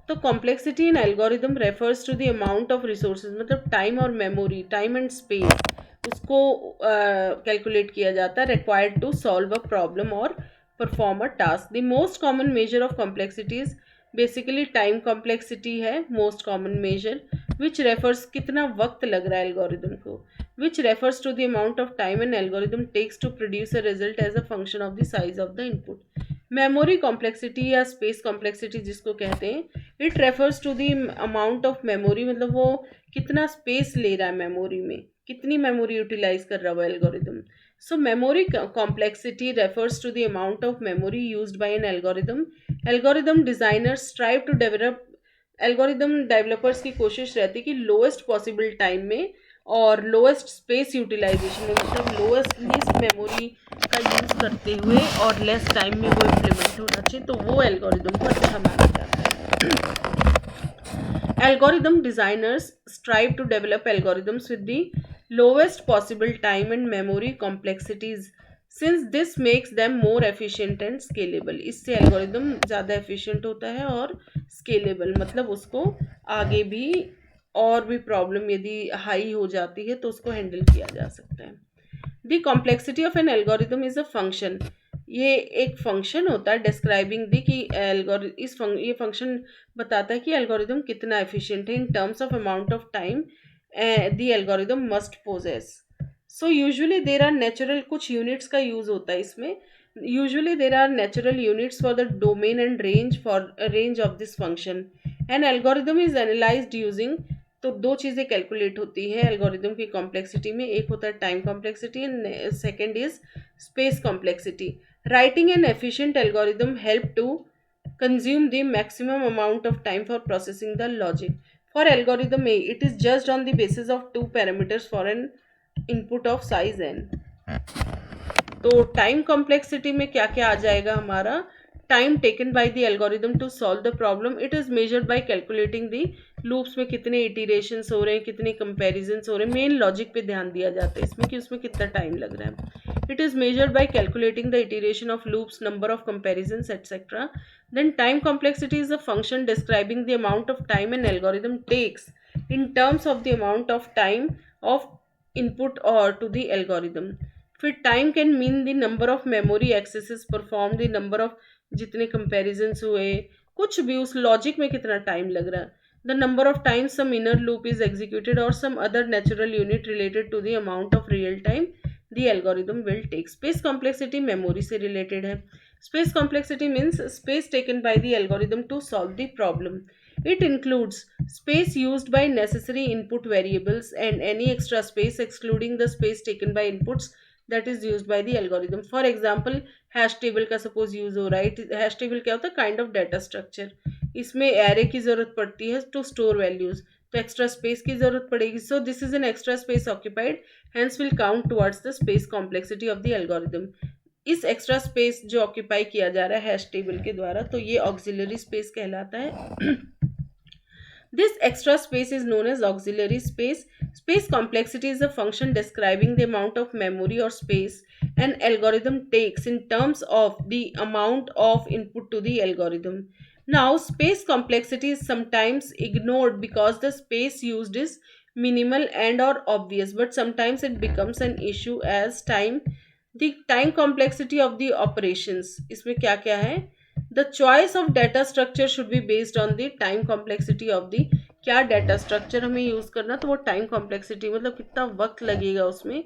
तो complexity in algorithm refers to the amount of resources, मतलब टाइम और मेमोरी, टाइम एंड स्पेस, उसको कैलकुलेट किया जाता है, required to solve a problem और perform a task. The most common measure of complexity is basically time complexity है most common measure, which refers कितना वक्त लग रहा है एल्गोरिदम को, which refers to the amount of time an algorithm takes to produce a result as a function of the size of the input. Memory complexity या space complexity जिसको कहते हैं, it refers to the amount of memory, मतलब वो कितना space ले रहा है मेमोरी में, कितनी मेमोरी यूटिलाइज कर रहा है वो algorithm. So memory complexity refers to the amount of memory used by an algorithm. Algorithm designers strive to develop algorithm developers की कोशिश रहती है कि lowest possible time में और lowest space utilization में, मतलब lowest least memory का यूज़ करते हुए और less time में वो implement होना चाहिए, तो वो algorithm को अच्छा माना जाता है. Algorithm designers strive to develop algorithms with the lowest possible time and memory complexities, since this makes them more efficient and scalable. इससे algorithm ज़्यादा efficient होता है और scalable, मतलब उसको आगे भी और भी प्रॉब्लम यदि हाई हो जाती है तो उसको हैंडल किया जा सकता है. The complexity of an algorithm is a function. ये एक फंक्शन होता है डिस्क्राइबिंग दी कि ये फंक्शन बताता है कि एल्गोरिदम कितना एफिशिएंट है in terms of amount of time the algorithm must possess. So usually there are natural, कुछ यूनिट्स का यूज होता है इसमें. Usually there are natural units for the domain and range of this function. An algorithm is analysed using, तो दो चीज़ें calculate होती है एल्गोरिदम की कॉम्प्लेक्सिटी में, एक होता है time complexity and second is space complexity. Writing an efficient algorithm help to consume the maximum amount of time for processing the logic. For algorithm A, it is judged on the basis of two parameters for an input of size n. तो time complexity में क्या क्या आ जाएगा हमारा, time taken by the algorithm to solve the problem. It is measured by calculating the loops में कितने iterations हो रहे हैं, कितने कंपैरिजंस हो रहे हैं. मेन लॉजिक पे ध्यान दिया जाता है इसमें कि उसमें कितना टाइम लग रहा है. It is measured by calculating the iteration of loops, number of comparisons etcetera. Then time complexity is a function describing the amount of time an algorithm takes in terms of the amount of time of input or to the algorithm. फिर time can mean the number of memory accesses performed, the number of जितने comparisons हुए, कुछ भी उस logic में कितना time लग रहा है. The number of times some inner loop is executed or some other natural unit related to the amount of real time the algorithm will take. Space complexity memory से related है. Space complexity means space taken by the algorithm to solve the problem. It includes space used by necessary input variables and any extra space excluding the space taken by inputs that is used by the algorithm. For example, hash table का suppose use हो रहा है. Hash table क्या होता है, kind of data structure. इसमें array की ज़रूरत पड़ती है to store values, तो एक्स्ट्रा स्पेस की ज़रूरत पड़ेगी. So this is an extra space occupied, hence will count towards the space complexity of the algorithm. इस एक्स्ट्रा स्पेस जो ऑक्यूपाई किया जा रहा है हैश टेबल के द्वारा, तो ये ऑक्सिलरी स्पेस कहलाता है. This extra space is known as auxiliary space. Space complexity is a function describing the amount of memory और space an algorithm takes in terms of the amount of input to the algorithm. Now, space complexity is sometimes ignored because the space used is minimal and or obvious, but sometimes it becomes an issue as the time complexity of the operations. इसमें क्या क्या है? The choice of data structure should be based on the time complexity of the, क्या data structure हमें use करना, तो वो time complexity मतलब कितना वक्त लगेगा उसमें,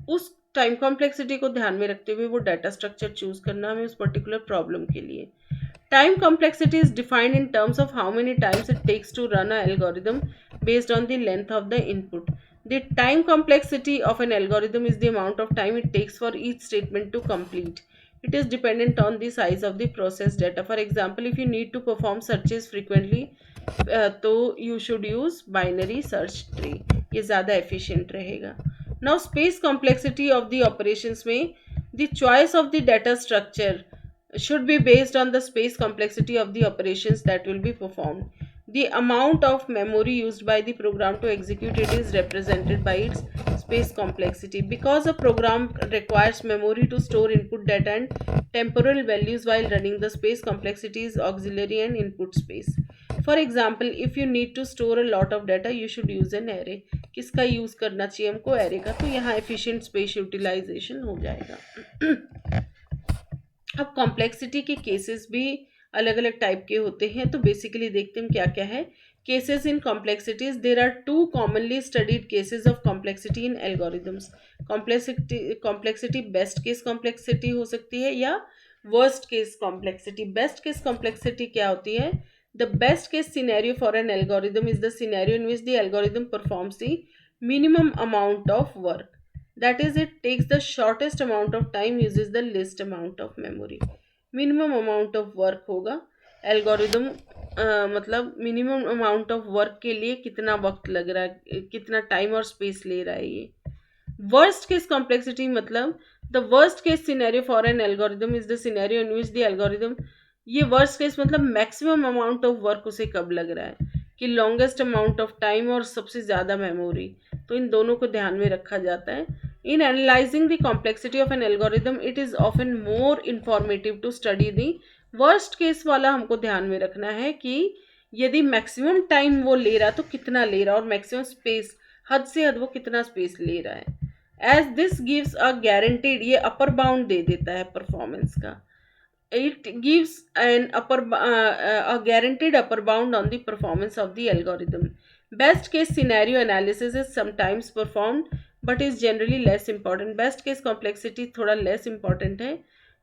उस टाइम कॉम्प्लेक्सिटी को ध्यान में रखते हुए वो डाटा स्ट्रक्चर चूज करना हमें उस पर्टिकुलर प्रॉब्लम के लिए. Time complexity is defined in terms of how many times it takes to run an algorithm based on the length of the input. The time complexity of an algorithm is the amount of time it takes for each statement to complete. It is dependent on the size of the processed data. For example, if you need to perform searches frequently, तो you should use binary search tree. ये ज़्यादा efficient रहेगा. Now, space complexity of the operations में the choice of the data structure should be based on the space complexity of the operations that will be performed. The amount of memory used by the program to execute it is represented by its space complexity. Because a program requires memory to store input data and temporal values while running, the space complexity is auxiliary and input space. For example, if you need to store a lot of data, you should use an array. किसका use करना चाहिए हमको, array का, तो यहाँ efficient space utilization हो जाएगा. अब कॉम्प्लेक्सिटी के केसेस भी अलग अलग टाइप के होते हैं, तो बेसिकली देखते हैं क्या क्या है। Cases in complexities, there are two commonly studied cases of complexity in algorithms. Complexity best case complexity हो सकती है या worst case complexity. Best case complexity क्या होती है? The best case scenario for an algorithm is the scenario in which the algorithm performs the minimum amount of work, that is it takes the shortest amount of time, uses the least amount of memory। minimum amount of work होगा algorithm, मतलब minimum amount of work के लिए कितना वक्त लग रहा है, कितना टाइम और स्पेस ले रहा है ये। वर्स्ट केस कॉम्प्लेक्सिटी मतलब the worst case scenario for an algorithm is the scenario in which the algorithm, ये वर्स्ट केस मतलब मैक्सिमम अमाउंट ऑफ वर्क उसे कब लग रहा है, कि लॉन्गेस्ट अमाउंट ऑफ टाइम और सबसे ज़्यादा मेमोरी। तो इन दोनों को ध्यान में रखा जाता है। In analysing the complexity of an algorithm it is often more informative to study the worst case वाला। हमको ध्यान में रखना है कि यदि मैक्सिमम टाइम वो ले रहा तो कितना ले रहा, और मैक्सिमम स्पेस, हद से हद वो कितना स्पेस ले रहा है। As this gives a guaranteed, ये अपर बाउंड दे देता है परफॉर्मेंस का। it gives an a guaranteed upper bound on the performance of the algorithm। best case scenario analysis is sometimes performed but is generally less important। best case complexity थोड़ा less important है,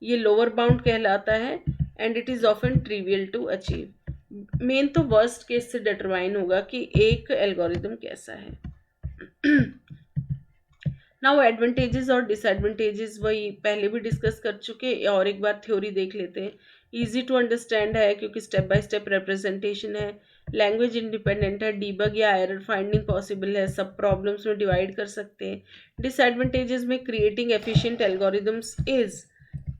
ये lower bound कहलाता है, and it is often trivial to achieve। Main तो worst case से determine होगा कि एक algorithm कैसा है। नाउ एडवांटेजेस और डिसएडवांटेजेस वही पहले भी डिस्कस कर चुके, और एक बार थ्योरी देख लेते हैं। इजी टू अंडरस्टैंड है क्योंकि स्टेप बाय स्टेप रिप्रेजेंटेशन है, लैंग्वेज इंडिपेंडेंट है, डीबग या एरर फाइंडिंग पॉसिबल है, सब प्रॉब्लम्स में डिवाइड कर सकते हैं। डिसएडवांटेजेस में creating efficient algorithms is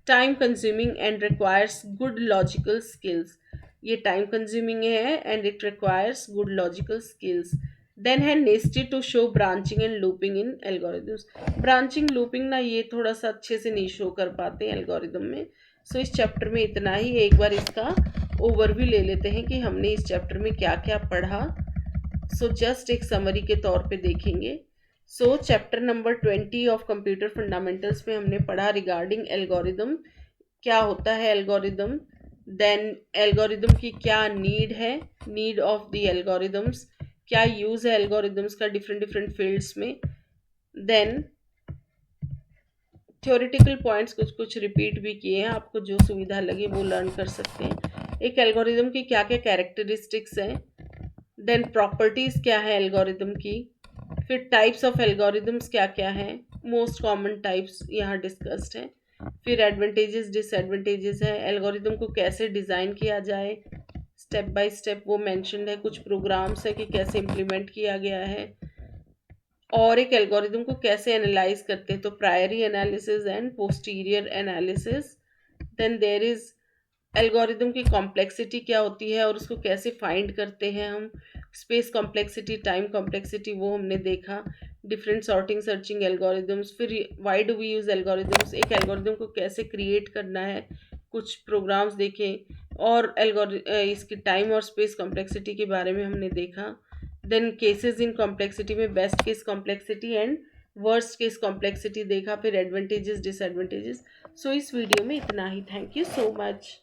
time consuming and requires good logical skills. ये टाइम कंज्यूमिंग है and it requires good logical skills. Then है nasty to show branching and looping in algorithms. Branching looping ना ये थोड़ा सा अच्छे से नहीं शो कर पाते हैं एल्गोरिदम में। सो इस चैप्टर में इतना ही। एक बार इसका ओवरव्यू ले लेते हैं कि हमने इस चैप्टर में क्या क्या पढ़ा। सो जस्ट एक समरी के तौर पे देखेंगे। सो chapter number 20 of computer fundamentals में हमने पढ़ा रिगार्डिंग एल्गोरिदम, क्या होता है एल्गोरिदम, देन एल्गोरिदम की क्या नीड है, नीड ऑफ द एल्गोरिदम्स, क्या यूज़ है एल्गोरिदम्स का डिफरेंट डिफरेंट फील्ड्स में। देन थ्योरेटिकल पॉइंट्स कुछ कुछ रिपीट भी किए हैं, आपको जो सुविधा लगे वो लर्न कर सकते हैं। एक एल्गोरिदम की क्या क्या कैरेक्टरिस्टिक्स हैं, देन प्रॉपर्टीज़ क्या है एल्गोरिदम की, फिर टाइप्स ऑफ एल्गोरिदम्स क्या क्या हैं, मोस्ट कॉमन टाइप्स यहाँ डिस्कस्ड हैं, फिर एडवांटेजेस डिसएडवांटेजेस है, एल्गोरिदम को कैसे डिज़ाइन किया जाए, स्टेप बाय स्टेप वो मेंशन्ड है, कुछ प्रोग्राम्स है कि कैसे इम्प्लीमेंट किया गया है, और एक एल्गोरिदम को कैसे एनालाइज करते हैं, तो priori analysis and posterior analysis. Then there is algorithm की कॉम्प्लेक्सिटी क्या होती है और उसको कैसे फाइंड करते हैं हम, स्पेस कॉम्प्लेक्सिटी, टाइम कॉम्प्लेक्सिटी वो हमने देखा, डिफरेंट सॉर्टिंग सर्चिंग एल्गोरिदम्स, फिर why do we use algorithms, एक एल्गोरिदम को कैसे क्रिएट करना है, कुछ प्रोग्राम्स देखें, और इसकी टाइम और स्पेस कॉम्प्लेक्सिटी के बारे में हमने देखा। देन केसेस इन कॉम्प्लेक्सिटी में best case complexity and worst case complexity देखा, फिर एडवांटेजेस डिसएडवांटेजेस। सो इस वीडियो में इतना ही। Thank you so much.